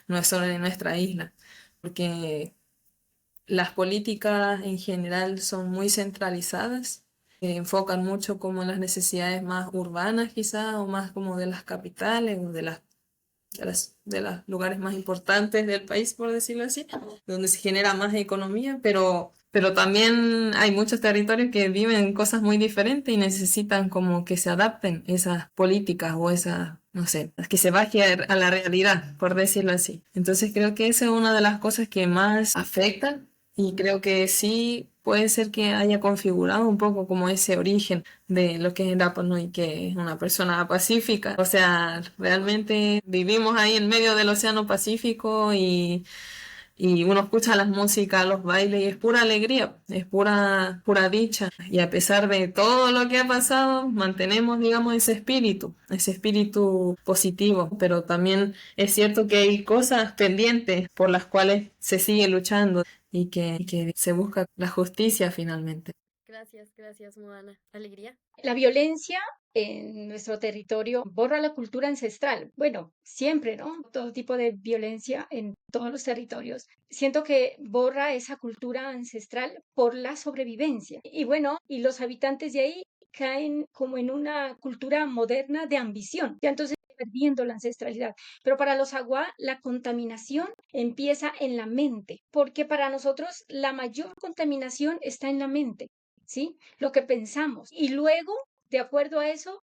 no es solo en nuestra isla, porque las políticas en general son muy centralizadas, se enfocan mucho como en las necesidades más urbanas quizás, o más como de las capitales, o de los lugares más importantes del país, por decirlo así, donde se genera más economía, pero también hay muchos territorios que viven cosas muy diferentes y necesitan como que se adapten esas políticas o esas, no sé, que se baje a la realidad, por decirlo así. Entonces creo que esa es una de las cosas que más afectan y creo que sí puede ser que haya configurado un poco como ese origen de lo que es Rapa Nui, que es una persona pacífica. O sea, realmente vivimos ahí en medio del Océano Pacífico y y uno escucha las músicas, los bailes y es pura alegría, es pura dicha. Y a pesar de todo lo que ha pasado, mantenemos, digamos, ese espíritu positivo, pero también es cierto que hay cosas pendientes por las cuales se sigue luchando y que se busca la justicia finalmente. Gracias, Moana. ¿Alegría? La violencia en nuestro territorio borra la cultura ancestral. Bueno, siempre, ¿no? Todo tipo de violencia en todos los territorios. Siento que borra esa cultura ancestral por la sobrevivencia. Y bueno, y los habitantes de ahí caen como en una cultura moderna de ambición. Ya entonces perdiendo la ancestralidad. Pero para los Agua, la contaminación empieza en la mente, porque para nosotros la mayor contaminación está en la mente. ¿Sí? Lo que pensamos. Y luego, de acuerdo a eso,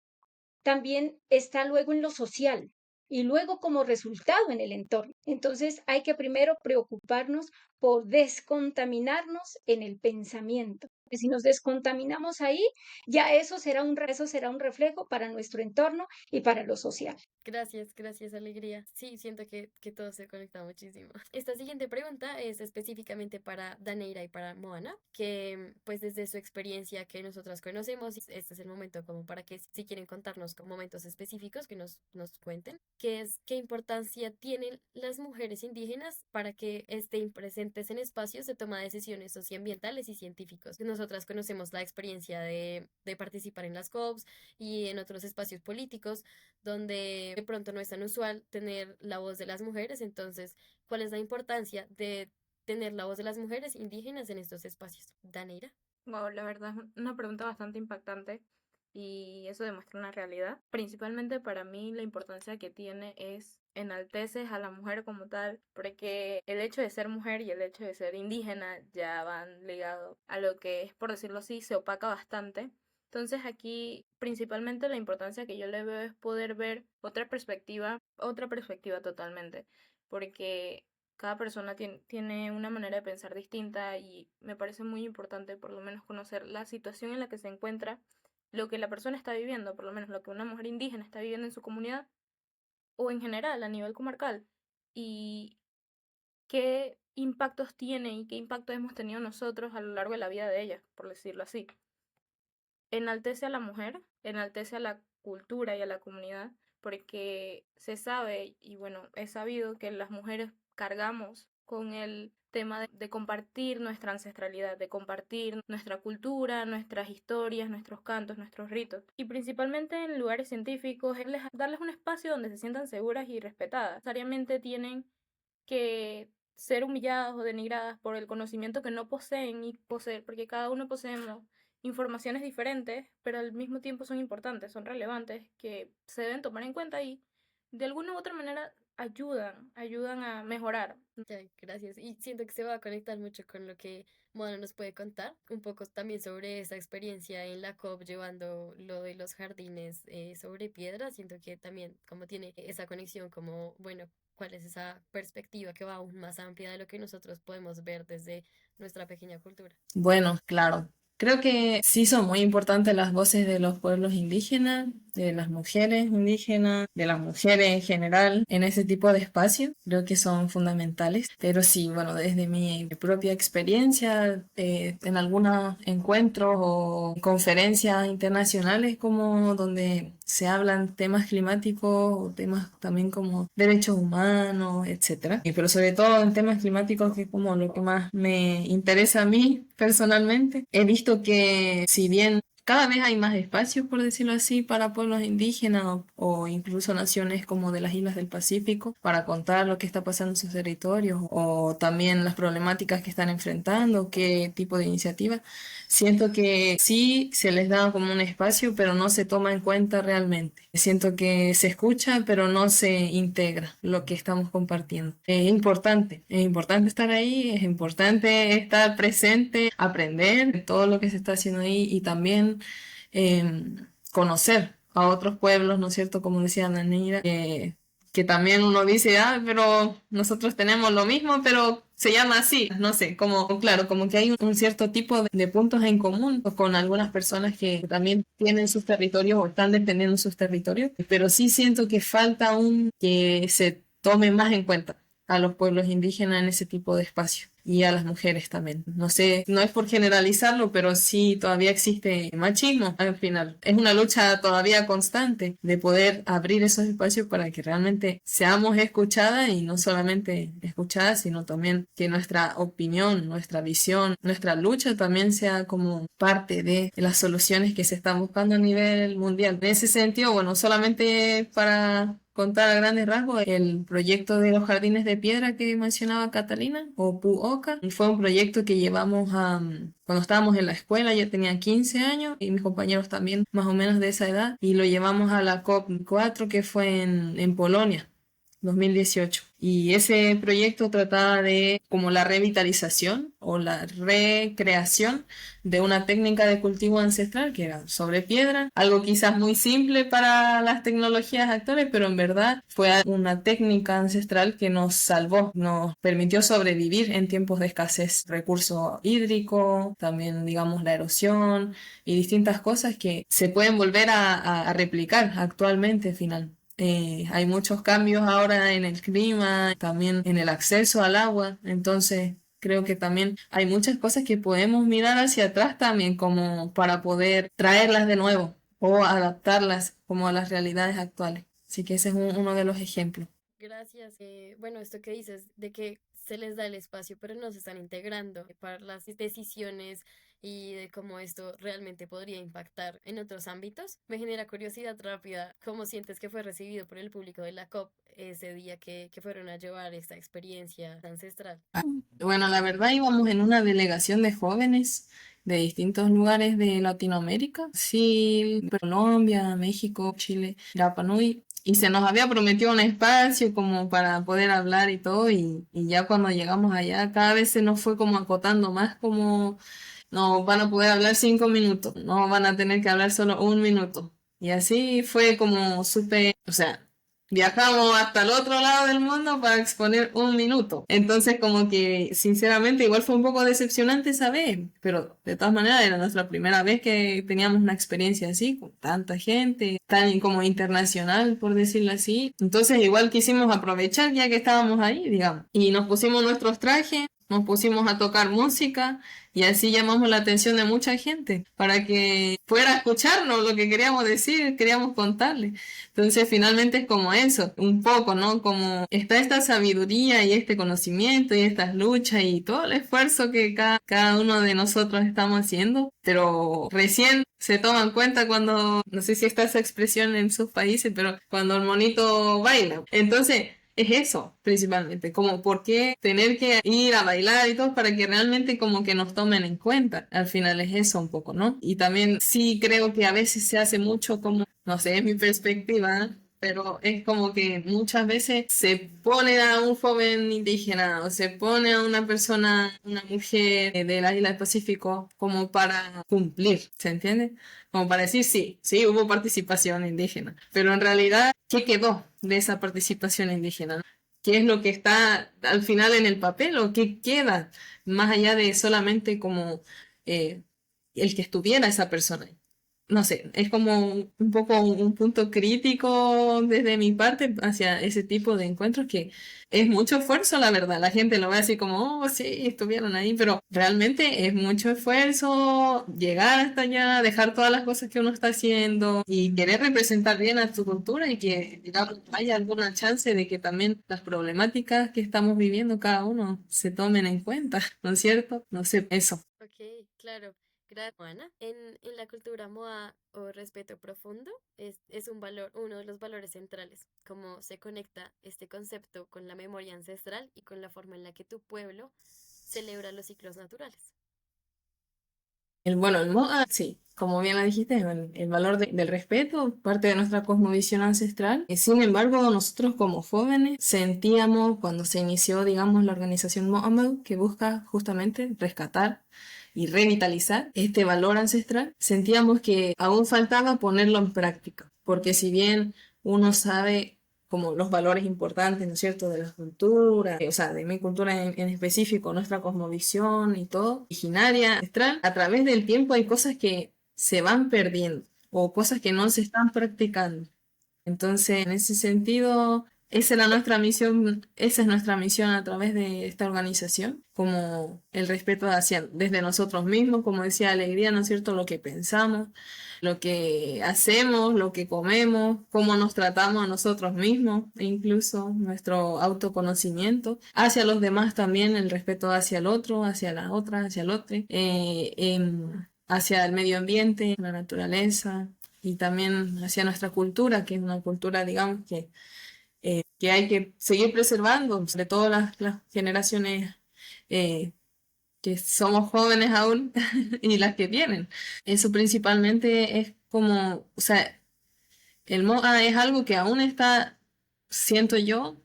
también está luego en lo social y luego como resultado en el entorno. Entonces hay que primero preocuparnos por descontaminarnos en el pensamiento. Que si nos descontaminamos ahí, ya eso será un reflejo para nuestro entorno y para lo social. Gracias, Alegría. Sí, siento que todo se conecta muchísimo. Esta siguiente pregunta es específicamente para Daneira y para Moana, que pues desde su experiencia que nosotras conocemos, este es el momento como para que si quieren contarnos con momentos específicos que nos cuenten, que es qué importancia tienen las mujeres indígenas para que estén presentes en espacios de toma de decisiones socioambientales y científicos. Nosotras conocemos la experiencia de participar en las COPs y en otros espacios políticos donde de pronto no es tan usual tener la voz de las mujeres. Entonces, ¿cuál es la importancia de tener la voz de las mujeres indígenas en estos espacios? Daneira. Wow, la verdad es una pregunta bastante impactante y eso demuestra una realidad. Principalmente para mí la importancia que tiene es enalteces a la mujer como tal, porque el hecho de ser mujer y el hecho de ser indígena ya van ligados a lo que es, por decirlo así, se opaca bastante. Entonces aquí principalmente la importancia que yo le veo es poder ver otra perspectiva totalmente, porque cada persona tiene una manera de pensar distinta y me parece muy importante por lo menos conocer la situación en la que se encuentra, lo que la persona está viviendo, por lo menos lo que una mujer indígena está viviendo en su comunidad o en general a nivel comarcal y qué impactos tiene y qué impacto hemos tenido nosotros a lo largo de la vida de ella, por decirlo así. Enaltece a la mujer, enaltece a la cultura y a la comunidad, porque se sabe, y bueno, es sabido que las mujeres cargamos con el tema de compartir nuestra ancestralidad, de compartir nuestra cultura, nuestras historias, nuestros cantos, nuestros ritos. Y principalmente en lugares científicos, es darles un espacio donde se sientan seguras y respetadas. Necesariamente tienen que ser humilladas o denigradas por el conocimiento que no poseen y poseer, porque cada uno poseemos informaciones diferentes, pero al mismo tiempo son importantes, son relevantes, que se deben tomar en cuenta y de alguna u otra manera ayudan a mejorar. Ya, gracias. Y siento que se va a conectar mucho con lo que Moana nos puede contar, un poco también sobre esa experiencia en la COP llevando lo de los jardines sobre piedra. Siento que también como tiene esa conexión, como, bueno, cuál es esa perspectiva que va aún más amplia de lo que nosotros podemos ver desde nuestra pequeña cultura. Bueno, claro. Creo que sí son muy importantes las voces de los pueblos indígenas, de las mujeres indígenas, de las mujeres en general en ese tipo de espacios. Creo que son fundamentales. Pero sí, bueno, desde mi propia experiencia, en algunos encuentros o conferencias internacionales como donde se hablan temas climáticos o temas también como derechos humanos, etcétera. Pero sobre todo en temas climáticos, que es como lo que más me interesa a mí personalmente, he visto que si bien cada vez hay más espacios, por decirlo así, para pueblos indígenas o incluso naciones como de las islas del Pacífico para contar lo que está pasando en sus territorios o también las problemáticas que están enfrentando, qué tipo de iniciativas. Siento que sí se les da como un espacio, pero no se toma en cuenta realmente. Siento que se escucha, pero no se integra lo que estamos compartiendo. Es importante estar ahí, es importante estar presente, aprender de todo lo que se está haciendo ahí y también conocer a otros pueblos, ¿no es cierto? Como decía Nanira, que también uno dice, ah, pero nosotros tenemos lo mismo, pero se llama así, no sé, como, claro, como que hay un cierto tipo de puntos en común con algunas personas que también tienen sus territorios o están defendiendo sus territorios, pero sí siento que falta aún que se tome más en cuenta a los pueblos indígenas en ese tipo de espacios y a las mujeres también. No sé, no es por generalizarlo, pero sí todavía existe machismo al final. Es una lucha todavía constante de poder abrir esos espacios para que realmente seamos escuchadas y no solamente escuchadas, sino también que nuestra opinión, nuestra visión, nuestra lucha también sea como parte de las soluciones que se están buscando a nivel mundial. En ese sentido, bueno, solamente para contar a grandes rasgos, el proyecto de los jardines de piedra que mencionaba Catalina, o PUOCA, fue un proyecto que llevamos cuando estábamos en la escuela, yo tenía 15 años y mis compañeros también más o menos de esa edad, y lo llevamos a la COP4 que fue en Polonia. 2018. Y ese proyecto trataba de como la revitalización o la recreación de una técnica de cultivo ancestral que era sobre piedra, algo quizás muy simple para las tecnologías actuales, pero en verdad fue una técnica ancestral que nos salvó, nos permitió sobrevivir en tiempos de escasez, recurso hídrico, también digamos la erosión y distintas cosas que se pueden volver a replicar actualmente finalmente. Hay muchos cambios ahora en el clima, también en el acceso al agua, entonces creo que también hay muchas cosas que podemos mirar hacia atrás también como para poder traerlas de nuevo o adaptarlas como a las realidades actuales. Así que ese es uno de los ejemplos. Gracias. Bueno, esto que dices de que se les da el espacio, pero no se están integrando para las decisiones y de cómo esto realmente podría impactar en otros ámbitos, me genera curiosidad rápida. ¿Cómo sientes que fue recibido por el público de la COP ese día que fueron a llevar esta experiencia ancestral? Bueno, la verdad íbamos en una delegación de jóvenes de distintos lugares de Latinoamérica, Brasil, Colombia, México, Chile, Rapa Nui, y se nos había prometido un espacio como para poder hablar y todo, y ya cuando llegamos allá, cada vez se nos fue como acotando más como no van a poder hablar 5 minutos, no van a tener que hablar solo un minuto. Y así fue como supe, o sea, viajamos hasta el otro lado del mundo para exponer un minuto. Entonces como que sinceramente igual fue un poco decepcionante esa vez, pero de todas maneras era nuestra primera vez que teníamos una experiencia así, con tanta gente, tan como internacional, por decirlo así. Entonces igual quisimos aprovechar ya que estábamos ahí, digamos, y nos pusimos nuestros trajes. Nos pusimos a tocar música y así llamamos la atención de mucha gente para que fuera a escucharnos lo que queríamos decir, queríamos contarle. Entonces finalmente es como eso, un poco, ¿no? Como está esta sabiduría y este conocimiento y estas luchas y todo el esfuerzo que cada uno de nosotros estamos haciendo, pero recién se toma en cuenta cuando, no sé si está esa expresión en sus países, pero cuando el monito baila. Entonces, es eso, principalmente, como por qué tener que ir a bailar y todo para que realmente como que nos tomen en cuenta. Al final es eso un poco, ¿no? Y también sí creo que a veces se hace mucho como, no sé, es mi perspectiva, pero es como que muchas veces se pone a un joven indígena o se pone a una persona, una mujer de la isla del Pacífico como para cumplir, ¿se entiende? Como para decir sí, sí, hubo participación indígena, pero en realidad, ¿qué quedó de esa participación indígena? ¿Qué es lo que está al final en el papel o qué queda más allá de solamente como eh, el que estuviera esa persona? No sé, es como un poco un punto crítico desde mi parte hacia ese tipo de encuentros que es mucho esfuerzo, la verdad. La gente lo ve así como, oh, sí, estuvieron ahí, pero realmente es mucho esfuerzo llegar hasta allá, dejar todas las cosas que uno está haciendo y querer representar bien a tu cultura y que, digamos, haya alguna chance de que también las problemáticas que estamos viviendo cada uno se tomen en cuenta, ¿no es cierto? No sé, eso. Ok, claro. Gracias, Juana. En la cultura Moa o respeto profundo es un valor, uno de los valores centrales, cómo se conecta este concepto con la memoria ancestral y con la forma en la que tu pueblo celebra los ciclos naturales. Bueno, el MOA, sí, como bien lo dijiste, el valor del respeto, parte de nuestra cosmovisión ancestral. Sin embargo, nosotros como jóvenes sentíamos cuando se inició, digamos, la organización Mo'amal, que busca justamente rescatar y revitalizar este valor ancestral, sentíamos que aún faltaba ponerlo en práctica, porque si bien uno sabe como los valores importantes, ¿no es cierto?, de la cultura, o sea, de mi cultura en específico, nuestra cosmovisión y todo, originaria, ancestral, a través del tiempo hay cosas que se van perdiendo o cosas que no se están practicando. Entonces, en ese sentido, esa era nuestra misión, esa es nuestra misión a través de esta organización, como el respeto hacia, desde nosotros mismos, como decía Alegría, ¿no es cierto? Lo que pensamos, lo que hacemos, lo que comemos, cómo nos tratamos a nosotros mismos, e incluso nuestro autoconocimiento, hacia los demás también, el respeto hacia el otro, hacia la otra, hacia el otro, hacia el medio ambiente, la naturaleza y también hacia nuestra cultura, que es una cultura, digamos, que hay que seguir preservando, sobre todo las generaciones eh, que somos jóvenes aún y las que vienen. Eso principalmente es como, o sea, el MOA es algo que aún está, siento yo,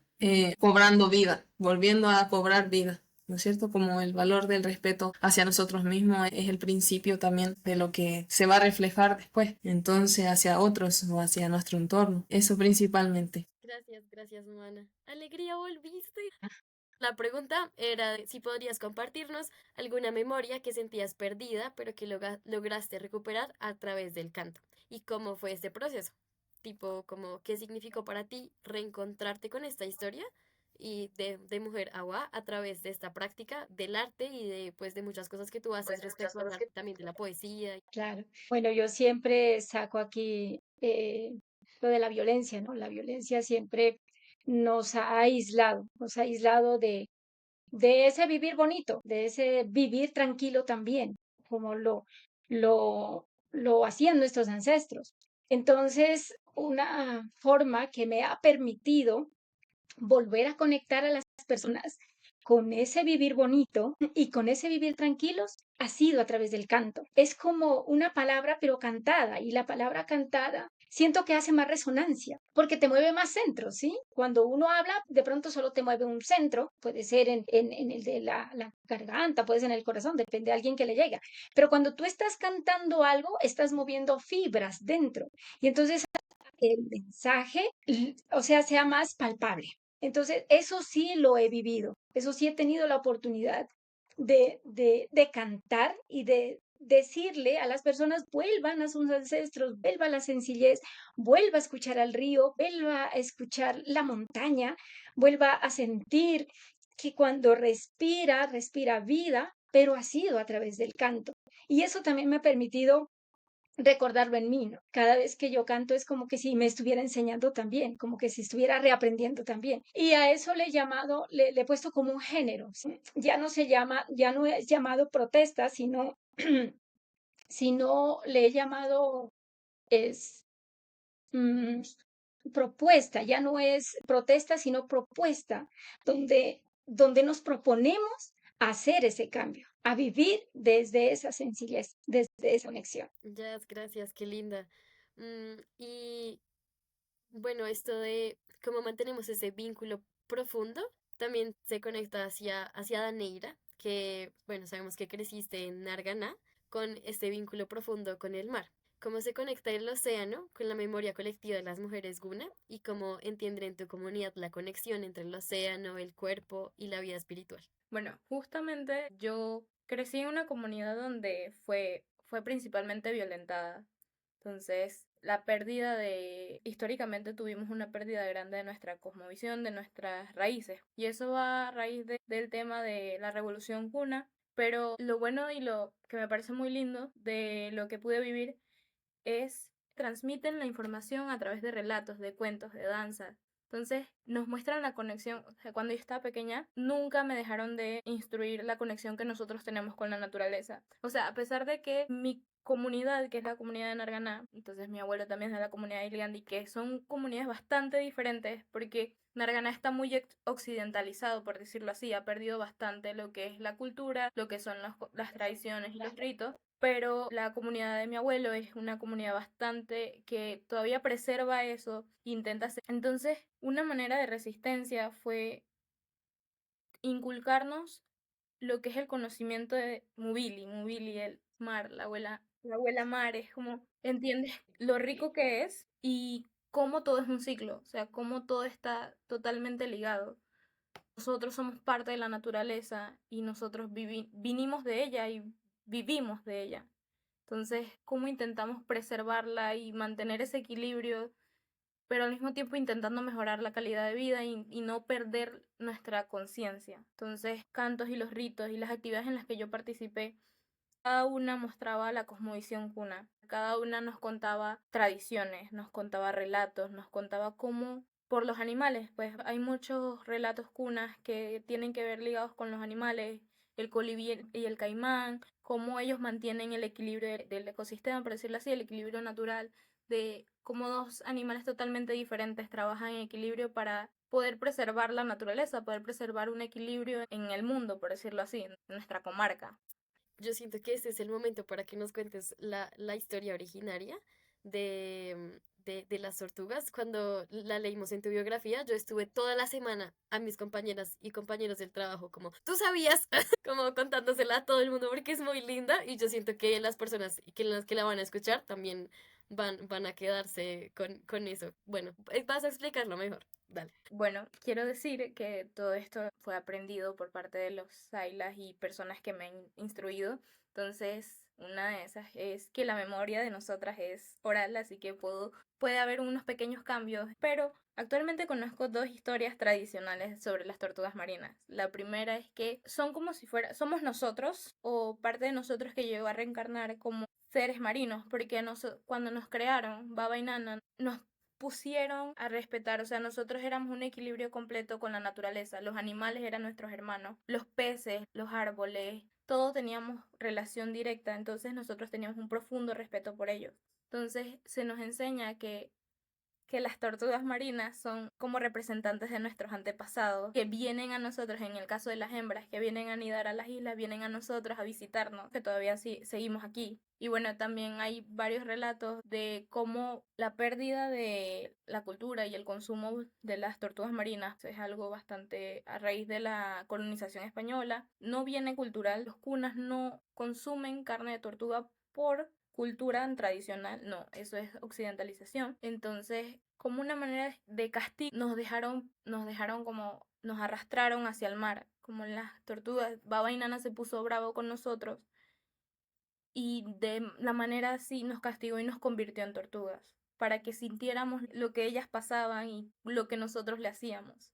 cobrando vida, volviendo a cobrar vida. ¿No es cierto? Como el valor del respeto hacia nosotros mismos es el principio también de lo que se va a reflejar después, entonces hacia otros o hacia nuestro entorno. Eso principalmente. Gracias, gracias, Moana. Alegría, volviste. La pregunta era si podrías compartirnos alguna memoria que sentías perdida, pero que lograste recuperar a través del canto. ¿Y cómo fue este proceso? Tipo, como, ¿qué significó para ti reencontrarte con esta historia y de Mujer Agua a través de esta práctica del arte y de, pues, de muchas cosas que tú haces respecto al arte, también de la poesía? Claro. Bueno, yo siempre saco aquí lo de la violencia, ¿no? La violencia siempre nos ha aislado de ese vivir bonito, de ese vivir tranquilo también, como lo hacían nuestros ancestros. Entonces, una forma que me ha permitido volver a conectar a las personas con ese vivir bonito y con ese vivir tranquilos ha sido a través del canto. Es como una palabra pero cantada, y la palabra cantada siento que hace más resonancia porque te mueve más centros, ¿sí? Cuando uno habla, de pronto solo te mueve un centro, puede ser en el de la garganta, puede ser en el corazón, depende de alguien que le llega. Pero cuando tú estás cantando algo, estás moviendo fibras dentro, y entonces el mensaje, o sea más palpable. Entonces, eso sí lo he vivido, eso sí he tenido la oportunidad de cantar y de decirle a las personas: vuelvan a sus ancestros, vuelva a la sencillez, vuelva a escuchar al río, vuelva a escuchar la montaña, vuelva a sentir que cuando respira, respira vida, pero ha sido a través del canto. Y eso también me ha permitido recordarlo en mí, ¿no? Cada vez que yo canto es como que si me estuviera enseñando también, como que si estuviera reaprendiendo también. Y a eso le he llamado, le he puesto como un género, ¿sí? Ya no se llama, ya no es llamado protesta, sino, sino le he llamado, es mm, propuesta, ya no es protesta, sino propuesta, donde nos proponemos hacer ese cambio, a vivir desde esa sencillez, desde esa conexión. Ya, gracias, qué linda. Y bueno, esto de cómo mantenemos ese vínculo profundo también se conecta hacia Daneira, que, bueno, sabemos que creciste en Narganá con este vínculo profundo con el mar. ¿Cómo se conecta el océano con la memoria colectiva de las mujeres Guna y cómo entienden en tu comunidad la conexión entre el océano, el cuerpo y la vida espiritual? Bueno, justamente yo crecí en una comunidad donde fue principalmente violentada. Entonces, la pérdida históricamente tuvimos una pérdida grande de nuestra cosmovisión, de nuestras raíces. Y eso va a raíz del tema de la revolución cuna. Pero lo bueno y lo que me parece muy lindo de lo que pude vivir es transmiten la información a través de relatos, de cuentos, de danza. Entonces nos muestran la conexión. O sea, cuando yo estaba pequeña, nunca me dejaron de instruir la conexión que nosotros tenemos con la naturaleza. O sea, a pesar de que mi comunidad, que es la comunidad de Narganá, entonces mi abuelo también es de la comunidad de Iliandi, que son comunidades bastante diferentes porque Narganá está muy occidentalizado, por decirlo así, ha perdido bastante lo que es la cultura, lo que son las tradiciones y los ritos, pero la comunidad de mi abuelo es una comunidad bastante que todavía preserva eso, intenta hacer. Entonces, una manera de resistencia fue inculcarnos lo que es el conocimiento de Mubili, el mar, la abuela mar, es como, entiendes lo rico que es y cómo todo es un ciclo, o sea, cómo todo está totalmente ligado. Nosotros somos parte de la naturaleza y nosotros vinimos de ella y vivimos de ella. Entonces, ¿cómo intentamos preservarla y mantener ese equilibrio pero al mismo tiempo intentando mejorar la calidad de vida y no perder nuestra conciencia. Entonces, cantos y los ritos y las actividades en las que yo participé, cada una mostraba la cosmovisión cuna, cada una nos contaba tradiciones, nos contaba relatos, nos contaba cómo por los animales, pues hay muchos relatos cunas que tienen que ver ligados con los animales, el colibrí y el caimán, cómo ellos mantienen el equilibrio del ecosistema, por decirlo así, el equilibrio natural, de cómo dos animales totalmente diferentes trabajan en equilibrio para poder preservar la naturaleza, poder preservar un equilibrio en el mundo, por decirlo así, en nuestra comarca. Yo siento que este es el momento para que nos cuentes la historia originaria de las tortugas. Cuando la leímos en tu biografía, yo estuve toda la semana a mis compañeras y compañeros del trabajo como, ¿tú sabías? Como contándosela a todo el mundo porque es muy linda y yo siento que las personas las que la van a escuchar también van a quedarse con eso. Bueno, vas a explicarlo mejor. Dale. Bueno, quiero decir que todo esto fue aprendido por parte de los Sailas y personas que me han instruido. Entonces, una de esas es que la memoria de nosotras es oral, así que puede haber unos pequeños cambios, pero actualmente conozco dos historias tradicionales sobre las tortugas marinas. La primera es que son como si somos nosotros o parte de nosotros que llegó a reencarnar como seres marinos, porque cuando nos crearon, Baba y Nana, nos pusieron a respetar, o sea, nosotros éramos un equilibrio completo con la naturaleza, los animales eran nuestros hermanos, los peces, los árboles, todos teníamos relación directa, entonces nosotros teníamos un profundo respeto por ellos. Entonces se nos enseña que las tortugas marinas son como representantes de nuestros antepasados, que vienen a nosotros, en el caso de las hembras, que vienen a anidar a las islas, vienen a nosotros a visitarnos, que todavía sí, seguimos aquí. Y bueno, también hay varios relatos de cómo la pérdida de la cultura y el consumo de las tortugas marinas es algo bastante a raíz de la colonización española. No viene cultural, los cunas no consumen carne de tortuga por cultura tradicional, no, eso es occidentalización. Entonces, como una manera de castigo, nos dejaron como, nos arrastraron hacia el mar, como las tortugas. Baba y Nana se puso bravo con nosotros y de la manera así nos castigó y nos convirtió en tortugas, para que sintiéramos lo que ellas pasaban y lo que nosotros le hacíamos.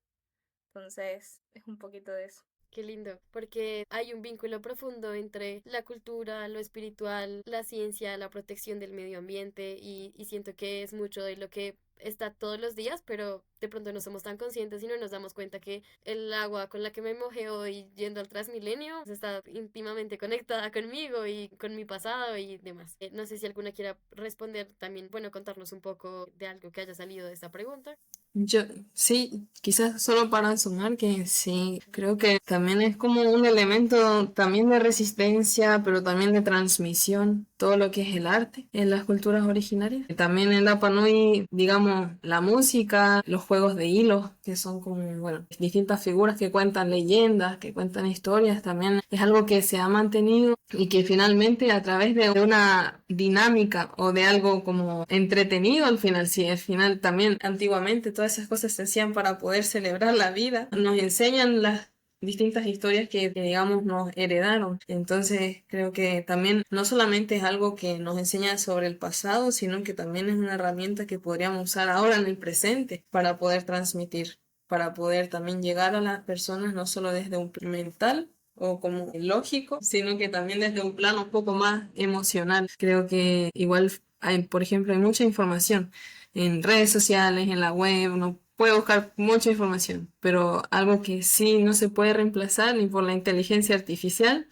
Entonces, es un poquito de eso. Qué lindo, porque hay un vínculo profundo entre la cultura, lo espiritual, la ciencia, la protección del medio ambiente y siento que es mucho de lo que está todos los días, pero de pronto no somos tan conscientes y no nos damos cuenta que el agua con la que me mojé hoy yendo al Transmilenio está íntimamente conectada conmigo y con mi pasado y demás. No sé si alguna quiera responder también, bueno, contarnos un poco de algo que haya salido de esta pregunta. Yo, sí, quizás solo para sumar que sí, creo que también es como un elemento también de resistencia, pero también de transmisión, todo lo que es el arte en las culturas originarias. También en Rapa Nui, digamos, la música, los juegos de hilos, que son como, bueno, distintas figuras que cuentan leyendas, que cuentan historias, también es algo que se ha mantenido y que finalmente a través de una dinámica o de algo como entretenido al final, sí, al final también antiguamente todas esas cosas se hacían para poder celebrar la vida, nos enseñan las distintas historias que digamos nos heredaron. Entonces creo que también no solamente es algo que nos enseña sobre el pasado, sino que también es una herramienta que podríamos usar ahora en el presente para poder transmitir, para poder también llegar a las personas no solo desde un plan mental o como lógico, sino que también desde un plano un poco más emocional. Creo que igual hay, por ejemplo, hay mucha información en redes sociales, en la web, uno puede buscar mucha información, pero algo que sí no se puede reemplazar ni por la inteligencia artificial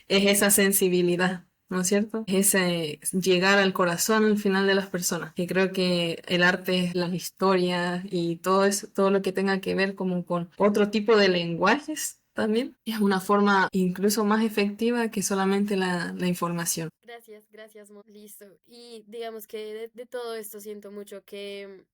es esa sensibilidad. ¿No es cierto? Es ese llegar al corazón al final de las personas. Que creo que el arte, las historias y todo eso, todo lo que tenga que ver como con otro tipo de lenguajes también, es una forma incluso más efectiva que solamente la información. Gracias, gracias, listo. Y digamos que de todo esto siento mucho que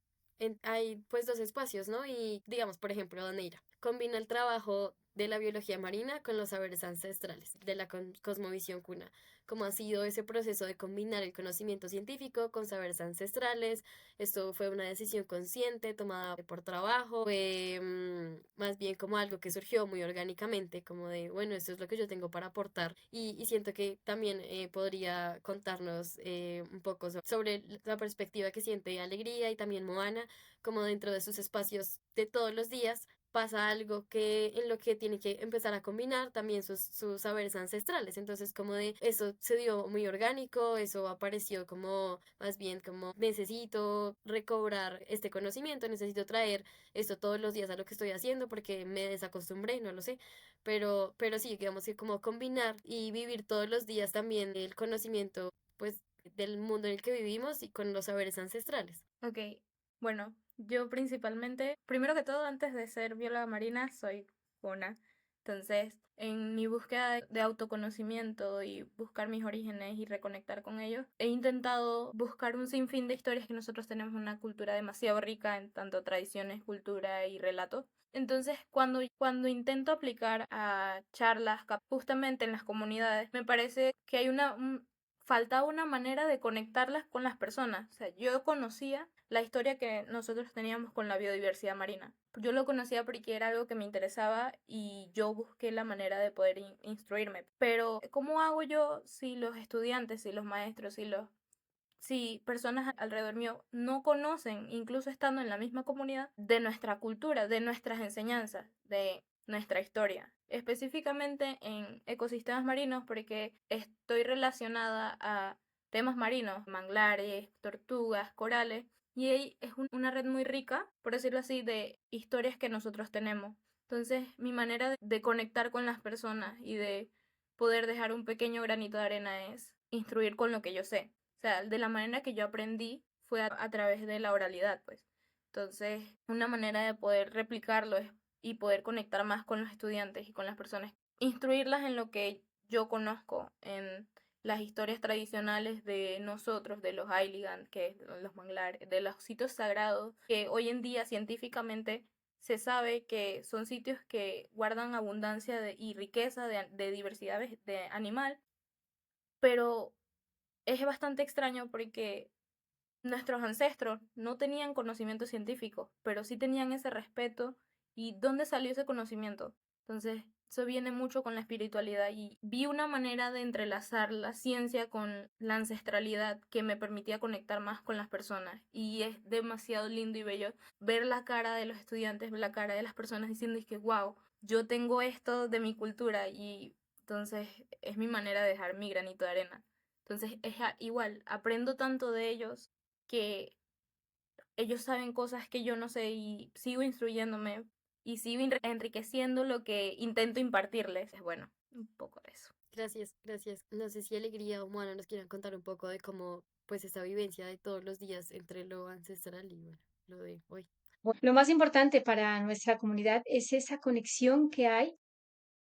hay pues dos espacios, ¿no? Y digamos, por ejemplo, Doneira. combina el trabajo de la biología marina con los saberes ancestrales, de la cosmovisión cuna. Cómo ha sido ese proceso de combinar el conocimiento científico con saberes ancestrales. Esto fue una decisión consciente, tomada por trabajo, fue más bien como algo que surgió muy orgánicamente, como de, bueno, esto es lo que yo tengo para aportar. Y siento que también podría contarnos un poco sobre la perspectiva que siente Alegría y también Moana, como dentro de sus espacios de todos los días pasa algo que en lo que tiene que empezar a combinar también sus saberes ancestrales. Entonces, como de eso se dio muy orgánico, eso apareció como más bien como necesito recobrar este conocimiento, necesito traer esto todos los días a lo que estoy haciendo porque me desacostumbré, no lo sé, pero sí, digamos que como combinar y vivir todos los días también el conocimiento, pues, del mundo en el que vivimos y con los saberes ancestrales. Ok, bueno, yo principalmente, primero que todo, antes de ser bióloga marina, soy una. Entonces, en mi búsqueda de autoconocimiento y buscar mis orígenes y reconectar con ellos, he intentado buscar un sinfín de historias que nosotros tenemos una cultura demasiado rica en tanto tradiciones, cultura y relatos. Entonces, cuando intento aplicar a charlas justamente en las comunidades, me parece que hay faltaba una manera de conectarlas con las personas. O sea, yo conocía la historia que nosotros teníamos con la biodiversidad marina. Yo lo conocía porque era algo que me interesaba y yo busqué la manera de poder instruirme. Pero, ¿cómo hago yo si los estudiantes, si los maestros, si personas alrededor mío no conocen, incluso estando en la misma comunidad, de nuestra cultura, de nuestras enseñanzas, de nuestra historia? Específicamente en ecosistemas marinos, porque estoy relacionada a temas marinos, manglares, tortugas, corales, y ahí es una red muy rica, por decirlo así, de historias que nosotros tenemos. Entonces, mi manera de conectar con las personas y de poder dejar un pequeño granito de arena es instruir con lo que yo sé. O sea, de la manera que yo aprendí fue a través de la oralidad, pues. Entonces, una manera de poder replicarlo y poder conectar más con los estudiantes y con las personas, instruirlas en lo que yo conozco, en las historias tradicionales de nosotros, de los Ailigan, que es los manglares, de los sitios sagrados, que hoy en día científicamente se sabe que son sitios que guardan abundancia y riqueza de diversidad de animal, pero es bastante extraño porque nuestros ancestros no tenían conocimiento científico, pero sí tenían ese respeto. ¿Y dónde salió ese conocimiento? Entonces, eso viene mucho con la espiritualidad y vi una manera de entrelazar la ciencia con la ancestralidad que me permitía conectar más con las personas. Y es demasiado lindo y bello ver la cara de los estudiantes, la cara de las personas diciendo es que, wow, yo tengo esto de mi cultura y entonces es mi manera de dejar mi granito de arena. Entonces es igual, aprendo tanto de ellos que ellos saben cosas que yo no sé y sigo instruyéndome y sigo enriqueciendo lo que intento impartirles. Es bueno, un poco de eso. Gracias, gracias. No sé si Alegría o Moana nos quieran contar un poco de cómo, pues, esa vivencia de todos los días entre lo ancestral y, bueno, lo de hoy. Bueno, lo más importante para nuestra comunidad es esa conexión que hay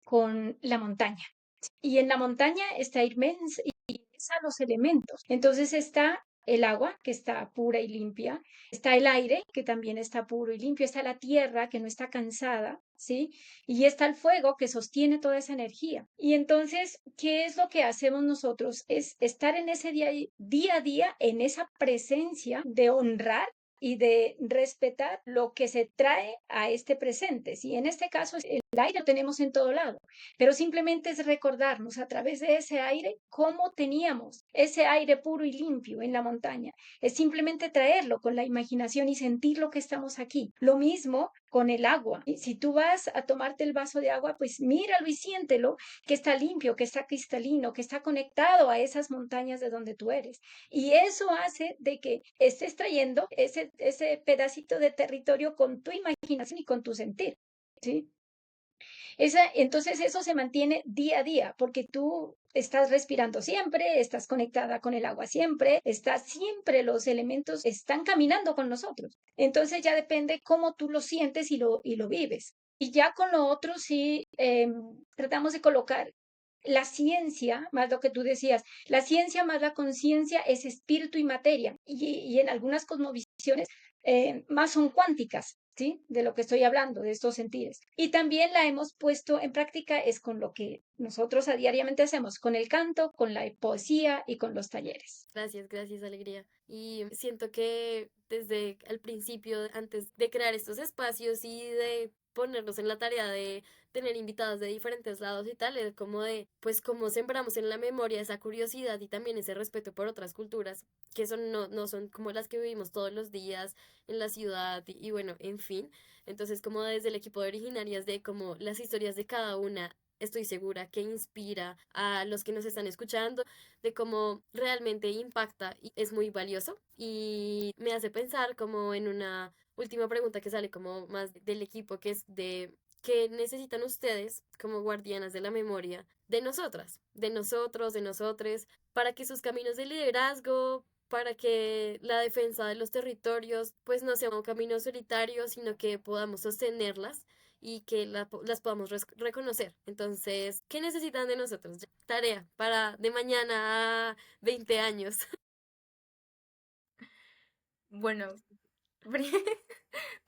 con la montaña. Y en la montaña está inmensa los elementos. Entonces está el agua, que está pura y limpia, está el aire, que también está puro y limpio, está la tierra, que no está cansada, ¿sí? Y está el fuego, que sostiene toda esa energía. Y entonces, ¿qué es lo que hacemos nosotros? Es estar en ese día a día, en esa presencia de honrar y de respetar lo que se trae a este presente. Si en este caso el aire lo tenemos en todo lado, pero simplemente es recordarnos a través de ese aire cómo teníamos ese aire puro y limpio en la montaña. Es simplemente traerlo con la imaginación y sentir lo que estamos aquí. Lo mismo con el agua. Si tú vas a tomarte el vaso de agua, pues míralo y siéntelo, que está limpio, que está cristalino, que está conectado a esas montañas de donde tú eres. Y eso hace de que estés trayendo ese pedacito de territorio con tu imaginación y con tu sentir, ¿sí? Entonces eso se mantiene día a día porque tú estás respirando siempre, estás conectada con el agua siempre, los elementos están caminando con nosotros. Entonces ya depende cómo tú lo sientes y lo vives. Y ya con lo otro sí tratamos de colocar la ciencia, más lo que tú decías, la ciencia más la conciencia es espíritu y materia. Y en algunas cosmovisiones más son cuánticas. ¿sí? De lo que estoy hablando, de estos sentires. Y también la hemos puesto en práctica es con lo que nosotros a diariamente hacemos, con el canto, con la poesía y con los talleres. Gracias, gracias, Alegría. Y siento que desde el principio, antes de crear estos espacios y de ponernos en la tarea de tener invitados de diferentes lados y tal, es como de, pues como sembramos en la memoria esa curiosidad y también ese respeto por otras culturas, que son, no son como las que vivimos todos los días en la ciudad y bueno, en fin. Entonces, como desde el equipo de originarias de como las historias de cada una, estoy segura que inspira a los que nos están escuchando de cómo realmente impacta y es muy valioso y me hace pensar como en una última pregunta que sale como más del equipo, que es de qué necesitan ustedes como guardianas de la memoria de nosotras, de nosotros, de nosotres, para que sus caminos de liderazgo, para que la defensa de los territorios pues no sea un camino solitario, sino que podamos sostenerlas y que las podamos reconocer. Entonces, ¿qué necesitan de nosotros? Tarea para de mañana a 20 años. Bueno,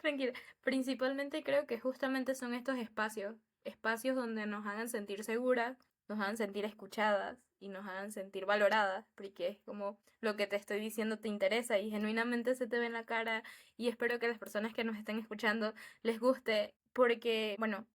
tranquila. Principalmente creo que justamente son estos espacios, espacios donde nos hagan sentir seguras, nos hagan sentir escuchadas y nos hagan sentir valoradas, porque es como lo que te estoy diciendo te interesa y genuinamente se te ve en la cara y espero que las personas que nos estén escuchando les guste, porque, bueno,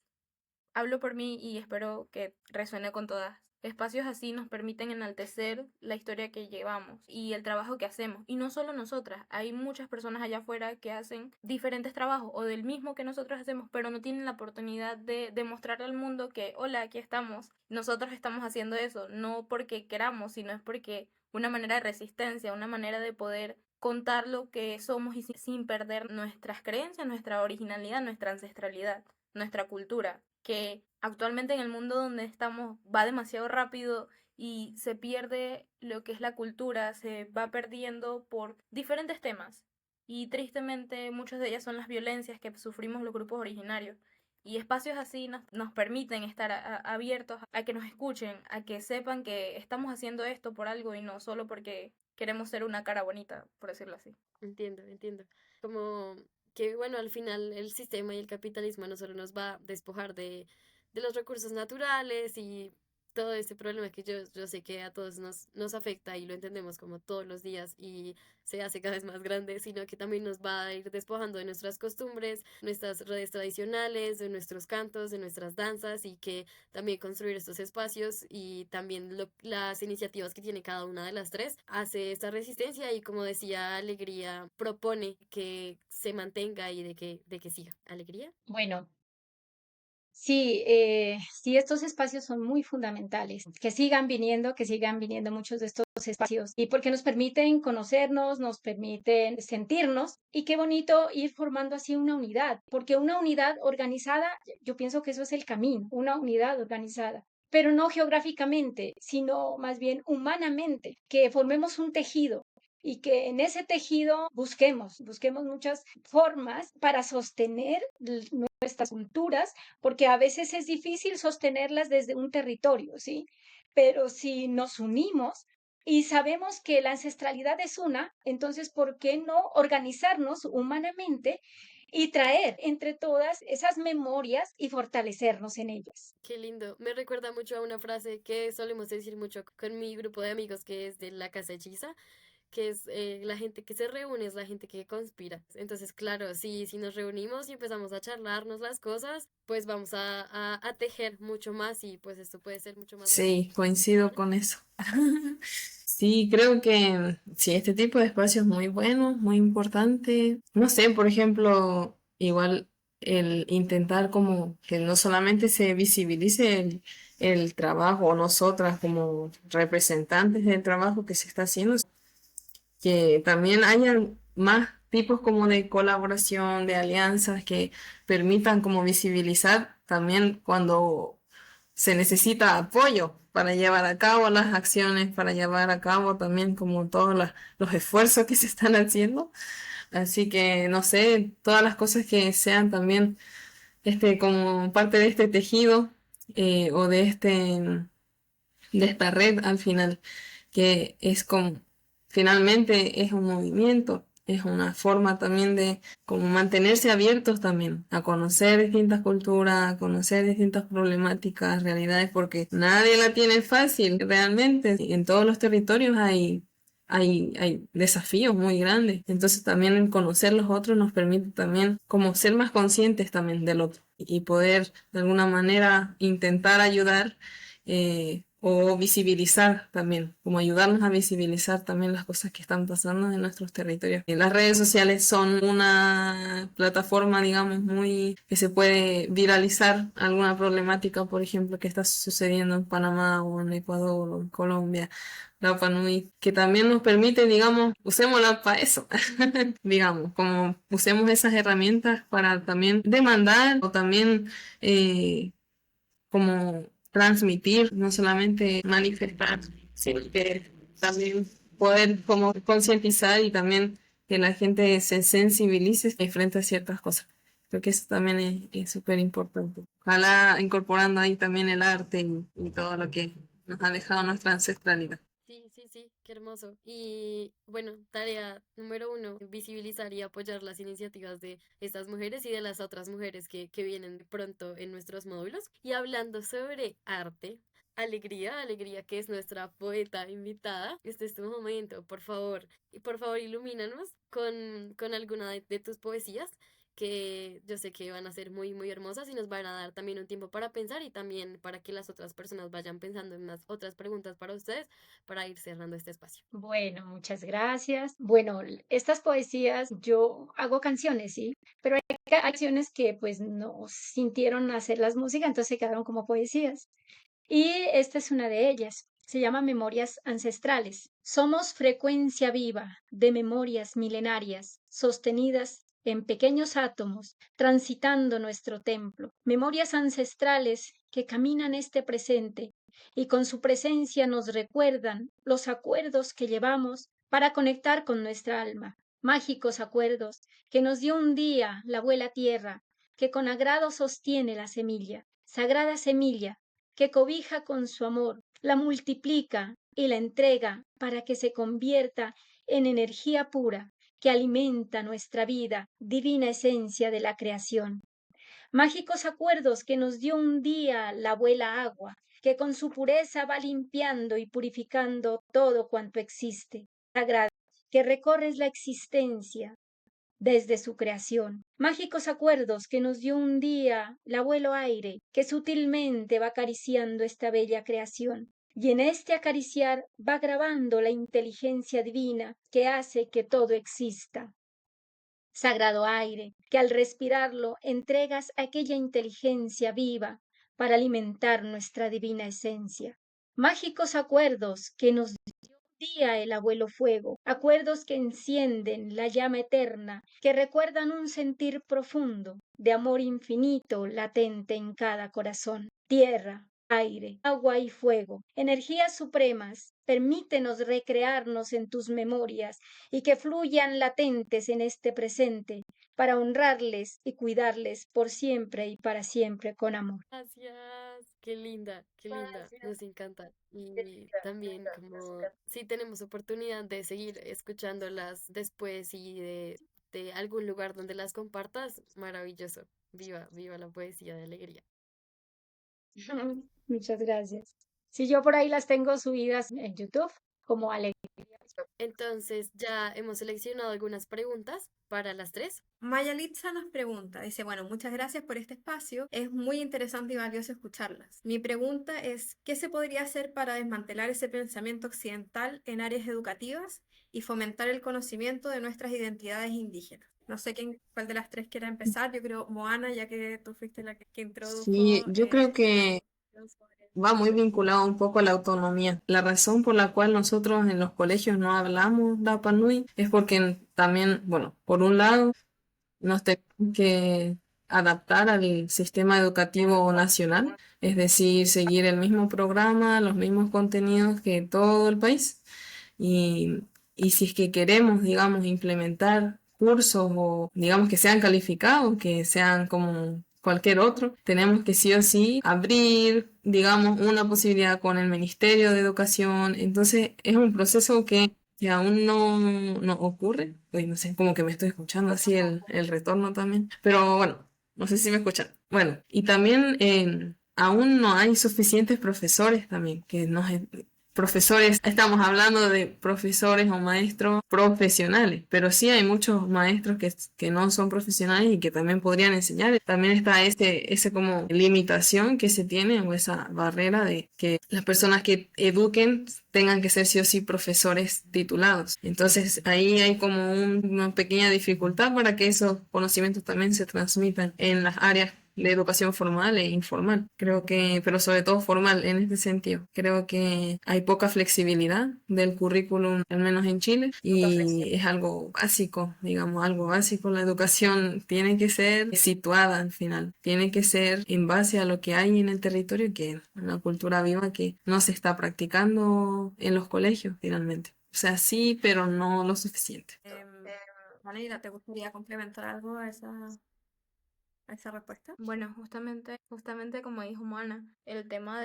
hablo por mí y espero que resuene con todas. Espacios así nos permiten enaltecer la historia que llevamos y el trabajo que hacemos. Y no solo nosotras, hay muchas personas allá afuera que hacen diferentes trabajos o del mismo que nosotros hacemos, pero no tienen la oportunidad de demostrarle al mundo que, hola, aquí estamos. Nosotros estamos haciendo eso, no porque queramos, sino es porque una manera de resistencia, una manera de poder contar lo que somos y sin perder nuestras creencias, nuestra originalidad, nuestra ancestralidad, nuestra cultura, que actualmente en el mundo donde estamos va demasiado rápido y se pierde lo que es la cultura, se va perdiendo por diferentes temas. Y tristemente muchas de ellas son las violencias que sufrimos los grupos originarios. Y espacios así nos permiten estar abiertos a que nos escuchen, a que sepan que estamos haciendo esto por algo y no solo porque queremos ser una cara bonita, por decirlo así. Entiendo, entiendo. Como que, bueno, al final el sistema y el capitalismo no solo nos va a despojar de los recursos naturales y todo ese problema que yo sé que a todos nos afecta y lo entendemos como todos los días y se hace cada vez más grande, sino que también nos va a ir despojando de nuestras costumbres, nuestras redes tradicionales, de nuestros cantos, de nuestras danzas y que también construir estos espacios y también las iniciativas que tiene cada una de las tres hace esta resistencia y como decía Alegría, propone que se mantenga y de que siga. ¿Alegría? Bueno, sí, sí, estos espacios son muy fundamentales, que sigan viniendo muchos de estos espacios y porque nos permiten conocernos, nos permiten sentirnos y qué bonito ir formando así una unidad, porque una unidad organizada, yo pienso que eso es el camino, una unidad organizada, pero no geográficamente, sino más bien humanamente, que formemos un tejido. Y que en ese tejido busquemos muchas formas para sostener nuestras culturas, porque a veces es difícil sostenerlas desde un territorio, ¿sí? Pero si nos unimos y sabemos que la ancestralidad es una, entonces, ¿por qué no organizarnos humanamente y traer entre todas esas memorias y fortalecernos en ellas? Qué lindo. Me recuerda mucho a una frase que solemos decir mucho con mi grupo de amigos que es de la casa hechiza, que es la gente que se reúne, es la gente que conspira. Entonces, claro, si nos reunimos y empezamos a charlarnos las cosas, pues vamos a tejer mucho más y pues esto puede ser mucho más grande. Sí, coincido con eso. Sí, creo que sí, este tipo de espacio es muy bueno, muy importante. No sé, por ejemplo, igual el intentar como que no solamente se visibilice el trabajo o nosotras como representantes del trabajo que se está haciendo, que también hayan más tipos como de colaboración, de alianzas que permitan como visibilizar también cuando se necesita apoyo para llevar a cabo las acciones, para llevar a cabo también como todos los esfuerzos que se están haciendo. Así que, no sé, todas las cosas que sean también como parte de este tejido o de esta red al final, que es como, finalmente es un movimiento Es una forma también de como mantenerse abiertos también a conocer distintas culturas, a conocer distintas problemáticas, realidades, porque nadie la tiene fácil realmente. En todos los territorios hay desafíos muy grandes. Entonces también el conocer los otros nos permite también como ser más conscientes también del otro y poder de alguna manera intentar ayudar o visibilizar también, como ayudarnos a visibilizar también las cosas que están pasando en nuestros territorios. Y las redes sociales son una plataforma, digamos, muy que se puede viralizar alguna problemática, por ejemplo, que está sucediendo en Panamá o en Ecuador o en Colombia. Rapa Nui, que también nos permite, digamos, usémosla para eso, digamos, como usemos esas herramientas para también demandar o también como transmitir, no solamente manifestar, sino que también poder como concientizar y también que la gente se sensibilice frente a ciertas cosas. Creo que eso también es súper importante. Ojalá incorporando ahí también el arte y todo lo que nos ha dejado nuestra ancestralidad. Sí, sí, sí, qué hermoso. Y bueno, tarea número uno, visibilizar y apoyar las iniciativas de estas mujeres y de las otras mujeres que vienen de pronto en nuestros módulos. Y hablando sobre arte, Alegría, que es nuestra poeta invitada, este es tu momento, por favor, y por favor ilumínanos con alguna de tus poesías que yo sé que van a ser muy, muy hermosas y nos van a dar también un tiempo para pensar y también para que las otras personas vayan pensando en más otras preguntas para ustedes para ir cerrando este espacio. Bueno, muchas gracias. Bueno, estas poesías, yo hago canciones, ¿sí? Pero hay canciones que pues no sintieron hacer las músicas, entonces se quedaron como poesías. Y esta es una de ellas. Se llama Memorias Ancestrales. Somos frecuencia viva de memorias milenarias, sostenidas en pequeños átomos, transitando nuestro templo. Memorias ancestrales que caminan este presente y con su presencia nos recuerdan los acuerdos que llevamos para conectar con nuestra alma. Mágicos acuerdos que nos dio un día la abuela tierra, que con agrado sostiene la semilla. Sagrada semilla que cobija con su amor, la multiplica y la entrega para que se convierta en energía pura que alimenta nuestra vida, divina esencia de la creación. Mágicos acuerdos que nos dio un día la abuela agua, que con su pureza va limpiando y purificando todo cuanto existe. Sagrada, que recorres la existencia desde su creación. Mágicos acuerdos que nos dio un día el abuelo aire, que sutilmente va acariciando esta bella creación. Y en este acariciar va grabando la inteligencia divina que hace que todo exista. Sagrado aire, que al respirarlo entregas aquella inteligencia viva para alimentar nuestra divina esencia. Mágicos acuerdos que nos día el abuelo fuego, acuerdos que encienden la llama eterna, que recuerdan un sentir profundo de amor infinito latente en cada corazón. Tierra, aire, agua y fuego, energías supremas, permítenos recrearnos en tus memorias y que fluyan latentes en este presente para honrarles y cuidarles por siempre y para siempre con amor. Gracias, qué linda, nos encanta. Y también como si tenemos oportunidad de seguir escuchándolas después y de algún lugar donde las compartas, maravilloso. Viva, viva la poesía de alegría. Muchas gracias. Si yo por ahí las tengo subidas en YouTube como Ale. Entonces ya hemos seleccionado algunas preguntas para las tres. Mayalitza nos pregunta, dice, bueno, muchas gracias por este espacio, es muy interesante y valioso escucharlas. Mi pregunta es, ¿qué se podría hacer para desmantelar ese pensamiento occidental en áreas educativas y fomentar el conocimiento de nuestras identidades indígenas? No sé cuál de las tres quiera empezar, yo creo Moana, ya que tú fuiste la que Sí, introdujo yo creo la que conversación sobre va muy vinculado un poco a la autonomía. La razón por la cual nosotros en los colegios no hablamos Rapa Nui es porque también, bueno, por un lado, nos tenemos que adaptar al sistema educativo nacional, es decir, seguir el mismo programa, los mismos contenidos que todo el país. Y, y si es que queremos, digamos, implementar cursos o, digamos, que sean calificados, que sean como cualquier otro, tenemos que sí o sí abrir, digamos, una posibilidad con el Ministerio de Educación. Entonces, es un proceso que que aún no ocurre. Uy, no sé, como que me estoy escuchando así el retorno también. Pero bueno, no sé si me escuchan. Bueno, y también aún no hay suficientes profesores también, profesores, estamos hablando de profesores o maestros profesionales, pero sí hay muchos maestros que no son profesionales y que también podrían enseñar. También está ese como limitación que se tiene o esa barrera de que las personas que eduquen tengan que ser sí o sí profesores titulados. Entonces ahí hay como una pequeña dificultad para que esos conocimientos también se transmitan en las áreas de educación formal e informal. Creo que, pero sobre todo formal en este sentido. Creo que hay poca flexibilidad del currículum, al menos en Chile, y es algo básico, digamos, algo básico. La educación tiene que ser situada al final, tiene que ser en base a lo que hay en el territorio, que es una cultura viva que no se está practicando en los colegios, finalmente. O sea, sí, pero no lo suficiente. Maneira, ¿te gustaría complementar algo a esa respuesta? Bueno, justamente como dijo Moana, el tema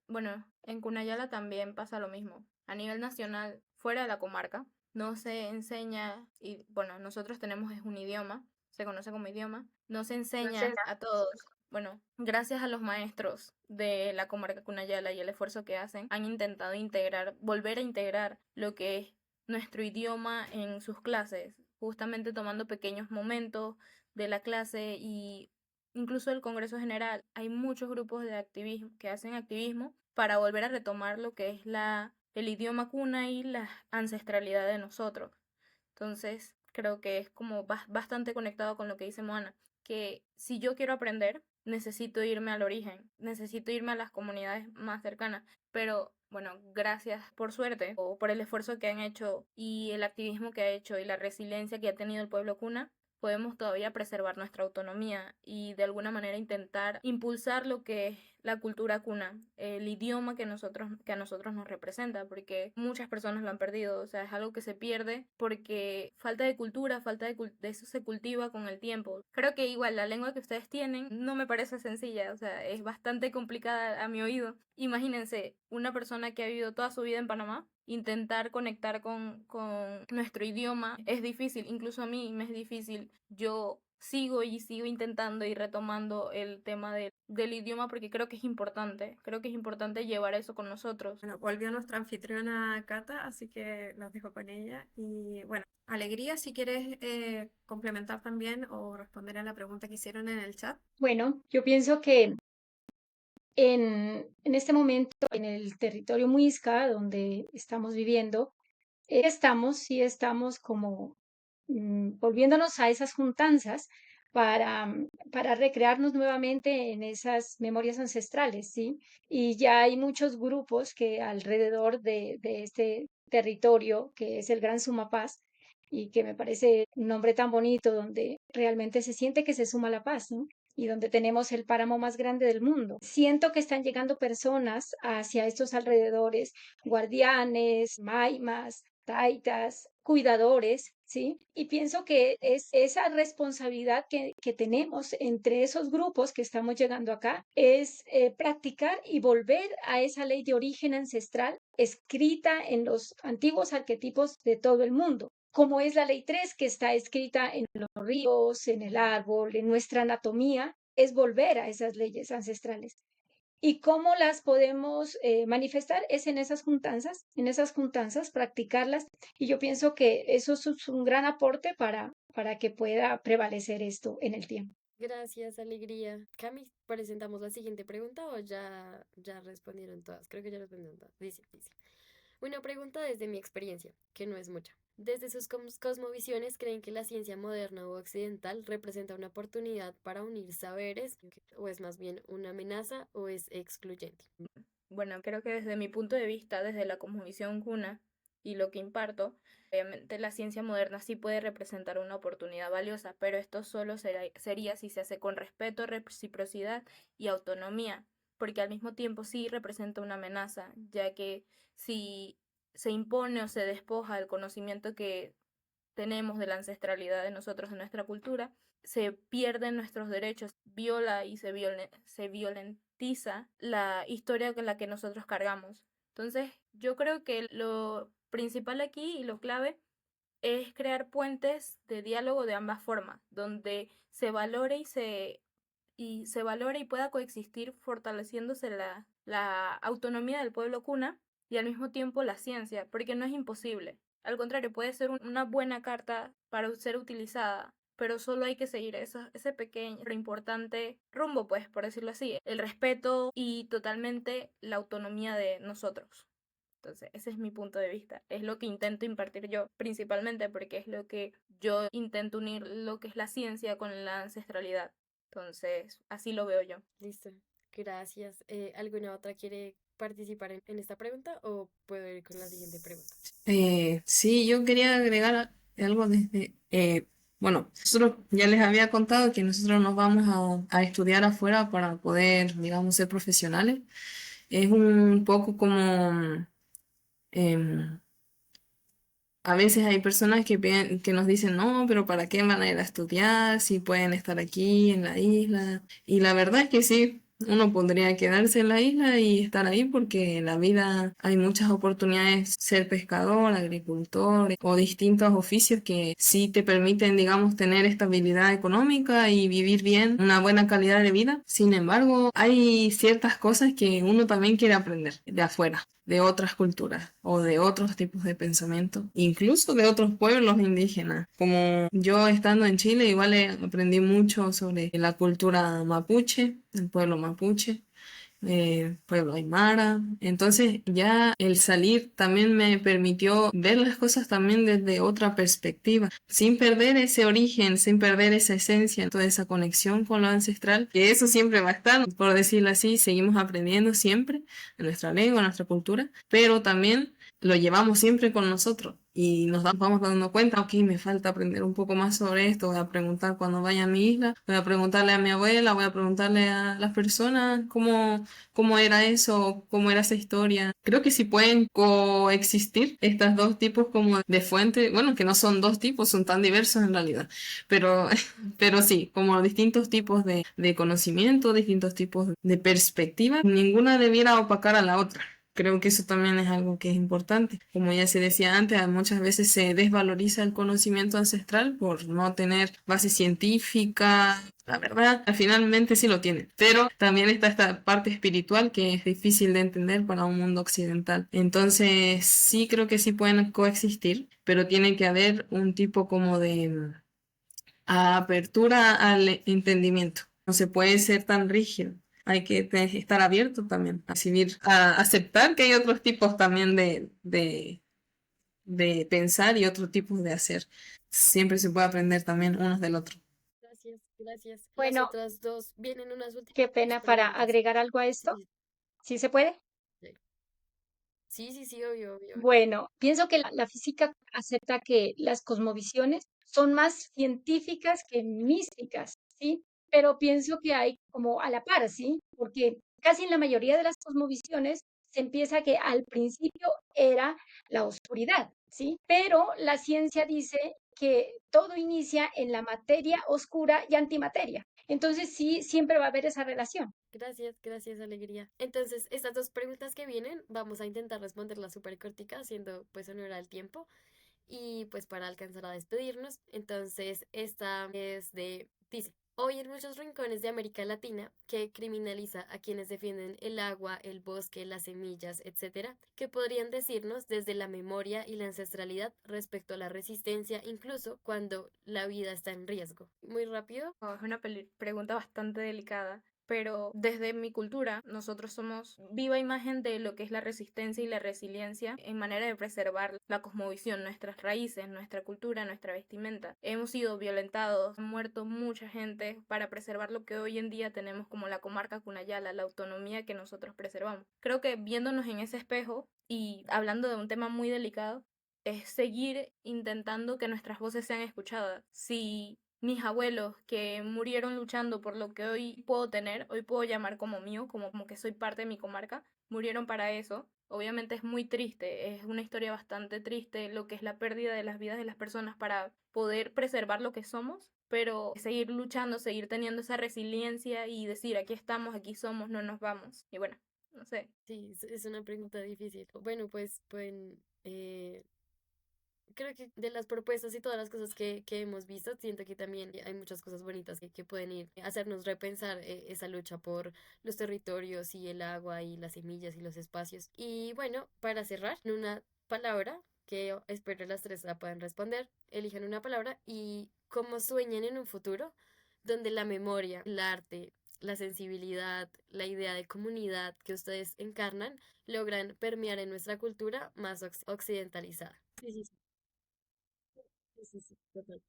bueno, en Cunayala también pasa lo mismo. A nivel nacional, fuera de la comarca, no se enseña, y bueno, nosotros tenemos es un idioma, se conoce como idioma, no se enseña a todos. Bueno, gracias a los maestros de la comarca Cunayala y el esfuerzo que hacen, han intentado volver a integrar lo que es nuestro idioma en sus clases, justamente tomando pequeños momentos de la clase y incluso el Congreso General. Hay muchos grupos de activismo que hacen activismo para volver a retomar lo que es el idioma cuna y la ancestralidad de nosotros. Entonces, creo que es como bastante conectado con lo que dice Moana, que si yo quiero aprender, necesito irme al origen, necesito irme a las comunidades más cercanas, pero bueno, gracias por suerte o por el esfuerzo que han hecho y el activismo que ha hecho y la resiliencia que ha tenido el pueblo cuna, podemos todavía preservar nuestra autonomía y de alguna manera intentar impulsar lo que es la cultura cuna, el idioma que a nosotros nos representa, porque muchas personas lo han perdido, o sea, es algo que se pierde porque falta de cultura, de eso se cultiva con el tiempo. Creo que igual la lengua que ustedes tienen no me parece sencilla, o sea, es bastante complicada a mi oído. Imagínense, una persona que ha vivido toda su vida en Panamá, intentar conectar con nuestro idioma es difícil, incluso a mí me es difícil. Yo sigo intentando y retomando el tema del idioma porque creo que es importante llevar eso con nosotros. Bueno, volvió nuestra anfitriona Cata, así que los dejo con ella. Y bueno, Alegría, si quieres complementar también o responder a la pregunta que hicieron en el chat. Bueno, yo pienso que en este momento, en el territorio Muisca, donde estamos viviendo, sí estamos como volviéndonos a esas juntanzas para recrearnos nuevamente en esas memorias ancestrales, ¿sí? Y ya hay muchos grupos que alrededor de este territorio, que es el Gran Sumapaz, y que me parece un nombre tan bonito, donde realmente se siente que se suma la paz, ¿no? Y donde tenemos el páramo más grande del mundo. Siento que están llegando personas hacia estos alrededores, guardianes, maimas, taitas, cuidadores, ¿sí? Y pienso que es esa responsabilidad que tenemos entre esos grupos que estamos llegando acá, es practicar y volver a esa ley de origen ancestral escrita en los antiguos arquetipos de todo el mundo, como es la ley 3 que está escrita en los ríos, en el árbol, en nuestra anatomía, es volver a esas leyes ancestrales. ¿Y cómo las podemos manifestar? Es en esas juntanzas, practicarlas. Y yo pienso que eso es un gran aporte para que pueda prevalecer esto en el tiempo. Gracias, Alegría. Cami, presentamos la siguiente pregunta o ya respondieron todas. Creo que ya respondieron todas. Dice. Una pregunta desde mi experiencia, que no es mucha. Desde sus cosmovisiones, ¿creen que la ciencia moderna o occidental representa una oportunidad para unir saberes, o es más bien una amenaza, o es excluyente? Bueno, creo que desde mi punto de vista, desde la cosmovisión cuna y lo que imparto, obviamente la ciencia moderna sí puede representar una oportunidad valiosa, pero esto solo sería si se hace con respeto, reciprocidad y autonomía, porque al mismo tiempo sí representa una amenaza, ya que si se impone o se despoja el conocimiento que tenemos de la ancestralidad de nosotros, de nuestra cultura, se pierden nuestros derechos, viola y se violentiza la historia con la que nosotros cargamos. Entonces, yo creo que lo principal aquí y lo clave es crear puentes de diálogo de ambas formas, donde se valore se valore y pueda coexistir fortaleciéndose la autonomía del pueblo cuna y al mismo tiempo la ciencia, porque no es imposible. Al contrario, puede ser una buena carta para ser utilizada, pero solo hay que seguir ese pequeño pero importante rumbo, pues, por decirlo así, el respeto y totalmente la autonomía de nosotros. Entonces, ese es mi punto de vista. Es lo que intento impartir yo, principalmente porque es lo que yo intento unir lo que es la ciencia con la ancestralidad. Entonces, así lo veo yo. Listo, gracias. ¿Alguna otra quiere participar en esta pregunta o puedo ir con la siguiente pregunta? Sí, yo quería agregar algo bueno, nosotros ya les había contado que nosotros nos vamos a estudiar afuera para poder, digamos, ser profesionales. Es un poco como, em, a veces hay personas que nos dicen, no, pero ¿para qué van a ir a estudiar si pueden estar aquí en la isla? Y la verdad es que sí, uno podría quedarse en la isla y estar ahí porque en la vida hay muchas oportunidades, ser pescador, agricultor o distintos oficios que sí te permiten, digamos, tener estabilidad económica y vivir bien, una buena calidad de vida. Sin embargo, hay ciertas cosas que uno también quiere aprender de afuera, de otras culturas o de otros tipos de pensamiento, incluso de otros pueblos indígenas. Como yo estando en Chile, igual aprendí mucho sobre la cultura mapuche, el pueblo mapuche, pueblo aymara. Entonces ya el salir también me permitió ver las cosas también desde otra perspectiva, sin perder ese origen, sin perder esa esencia, toda esa conexión con lo ancestral, que eso siempre va a estar, por decirlo así, seguimos aprendiendo siempre en nuestra lengua, en nuestra cultura, pero también lo llevamos siempre con nosotros. Y vamos dando cuenta, ok, me falta aprender un poco más sobre esto, voy a preguntar cuando vaya a mi isla, voy a preguntarle a mi abuela, voy a preguntarle a las personas cómo era eso, cómo era esa historia. Creo que sí pueden coexistir estos dos tipos como de fuente, bueno, que no son dos tipos, son tan diversos en realidad, pero, pero sí, como distintos tipos de conocimiento, distintos tipos de perspectiva, ninguna debiera opacar a la otra. Creo que eso también es algo que es importante. Como ya se decía antes, muchas veces se desvaloriza el conocimiento ancestral por no tener base científica. La verdad, finalmente sí lo tiene. Pero también está esta parte espiritual que es difícil de entender para un mundo occidental. Entonces, sí creo que sí pueden coexistir, pero tiene que haber un tipo como de apertura al entendimiento. No se puede ser tan rígido. Hay que estar abierto también a recibir, a aceptar que hay otros tipos también de pensar y otros tipos de hacer. Siempre se puede aprender también unos del otro. Gracias, gracias. Las Bueno, otras dos vienen unas qué últimas pena para preguntas. agregar algo a esto. Sí, ¿Sí se puede? sí, sí, sí, obvio, obvio. Bueno, pienso que la física acepta que las cosmovisiones son más científicas que místicas, ¿sí? Pero pienso que hay como a la par, ¿sí? Porque casi en la mayoría de las cosmovisiones se empieza que al principio era la oscuridad, ¿sí? Pero la ciencia dice que todo inicia en la materia oscura y antimateria. Entonces sí, siempre va a haber esa relación. Gracias, gracias, Alegría. Entonces, estas dos preguntas que vienen, vamos a intentar responderlas súper corticas, haciendo pues honor al tiempo y pues para alcanzar a despedirnos. Entonces, esta es dice, hoy en muchos rincones de América Latina que criminaliza a quienes defienden el agua, el bosque, las semillas, etcétera, ¿qué podrían decirnos desde la memoria y la ancestralidad respecto a la resistencia, incluso cuando la vida está en riesgo? Muy rápido. Es una pregunta bastante delicada, pero desde mi cultura nosotros somos viva imagen de lo que es la resistencia y la resiliencia en manera de preservar la cosmovisión, nuestras raíces, nuestra cultura, nuestra vestimenta. Hemos sido violentados, ha muerto mucha gente para preservar lo que hoy en día tenemos como la comarca Cunayala, la autonomía que nosotros preservamos. Creo que viéndonos en ese espejo y hablando de un tema muy delicado, es seguir intentando que nuestras voces sean escuchadas. Si mis abuelos que murieron luchando por lo que hoy puedo tener, hoy puedo llamar como mío, como que soy parte de mi comarca, murieron para eso. Obviamente es muy triste, es una historia bastante triste lo que es la pérdida de las vidas de las personas para poder preservar lo que somos, pero seguir luchando, seguir teniendo esa resiliencia y decir aquí estamos, aquí somos, no nos vamos. Y bueno, no sé. Sí, es una pregunta difícil. Bueno, pues Eh, Creo que de las propuestas y todas las cosas que hemos visto, siento que también hay muchas cosas bonitas que pueden ir a hacernos repensar esa lucha por los territorios y el agua y las semillas y los espacios. Y bueno, para cerrar, en una palabra que espero las tres la puedan responder, elijan una palabra y cómo sueñan en un futuro donde la memoria, el arte, la sensibilidad, la idea de comunidad que ustedes encarnan logran permear en nuestra cultura más occidentalizada. Sí, sí, sí, sí, sí, total.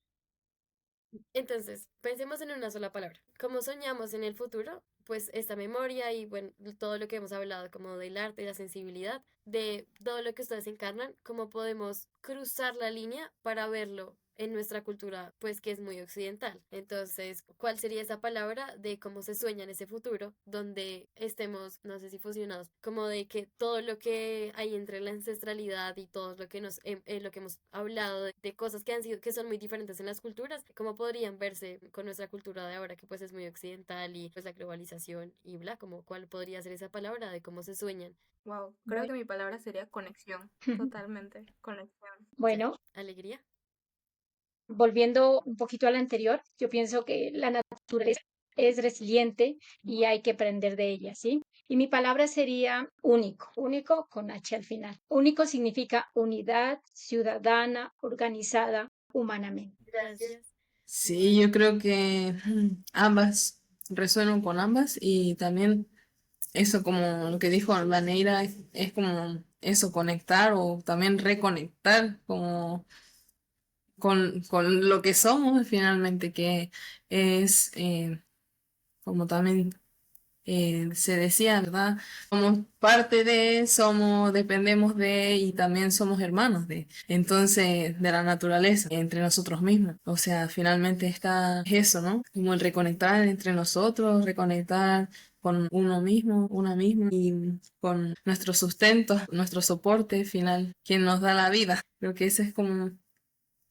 Entonces, pensemos en una sola palabra. Como soñamos en el futuro, pues esta memoria y bueno, todo lo que hemos hablado como del arte y la sensibilidad, de todo lo que ustedes encarnan, cómo podemos cruzar la línea para verlo en nuestra cultura, pues que es muy occidental. Entonces, ¿cuál sería esa palabra de cómo se sueña en ese futuro donde estemos, no sé si fusionados, como de que todo lo que hay entre la ancestralidad y todo lo que lo que hemos hablado de cosas que han sido, que son muy diferentes en las culturas, cómo podrían verse con nuestra cultura de ahora, que pues es muy occidental y pues la globalización y bla, como cuál podría ser esa palabra de cómo se sueñan? Wow, creo Bueno, que mi palabra sería conexión, totalmente, conexión. Ya, bueno, alegría. volviendo un poquito al anterior, yo pienso que la naturaleza es resiliente y hay que aprender de ella, ¿sí? Y mi palabra sería único, único con H al final. Único significa unidad ciudadana, organizada, humanamente. Gracias. Gracias. Sí, Moana. yo creo que ambas resuenan con ambas y también eso como lo que dijo Albaneira es como eso, conectar o también reconectar como con lo que somos finalmente, que es como también se decía, ¿verdad? Somos parte de, somos, dependemos de y también somos hermanos de. Entonces, de la naturaleza, entre nosotros mismos. O sea, finalmente está eso, ¿no? Como el reconectar entre nosotros, reconectar con uno mismo, una misma y con nuestro sustento, nuestro soporte final, quien nos da la vida. Creo que ese es como,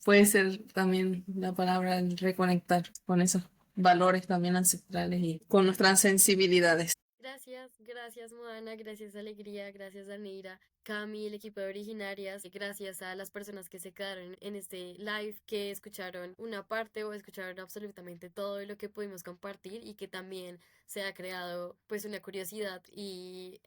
puede ser también la palabra el reconectar con esos valores también ancestrales y con nuestras sensibilidades. Gracias, gracias Moana, gracias Alegría, gracias Daneira, Cami, el equipo de Originarias, gracias a las personas que se quedaron en este live, que escucharon una parte o escucharon absolutamente todo de lo que pudimos compartir y que también se ha creado pues una curiosidad y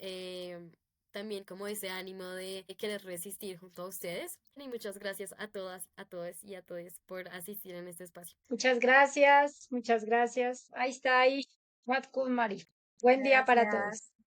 también como ese ánimo de querer resistir junto a ustedes. Y muchas gracias a todas, a todos y a todos por asistir en este espacio. Muchas gracias, muchas gracias. Ahí está, ahí. Matkul Mari. Buen día para todos. Gracias.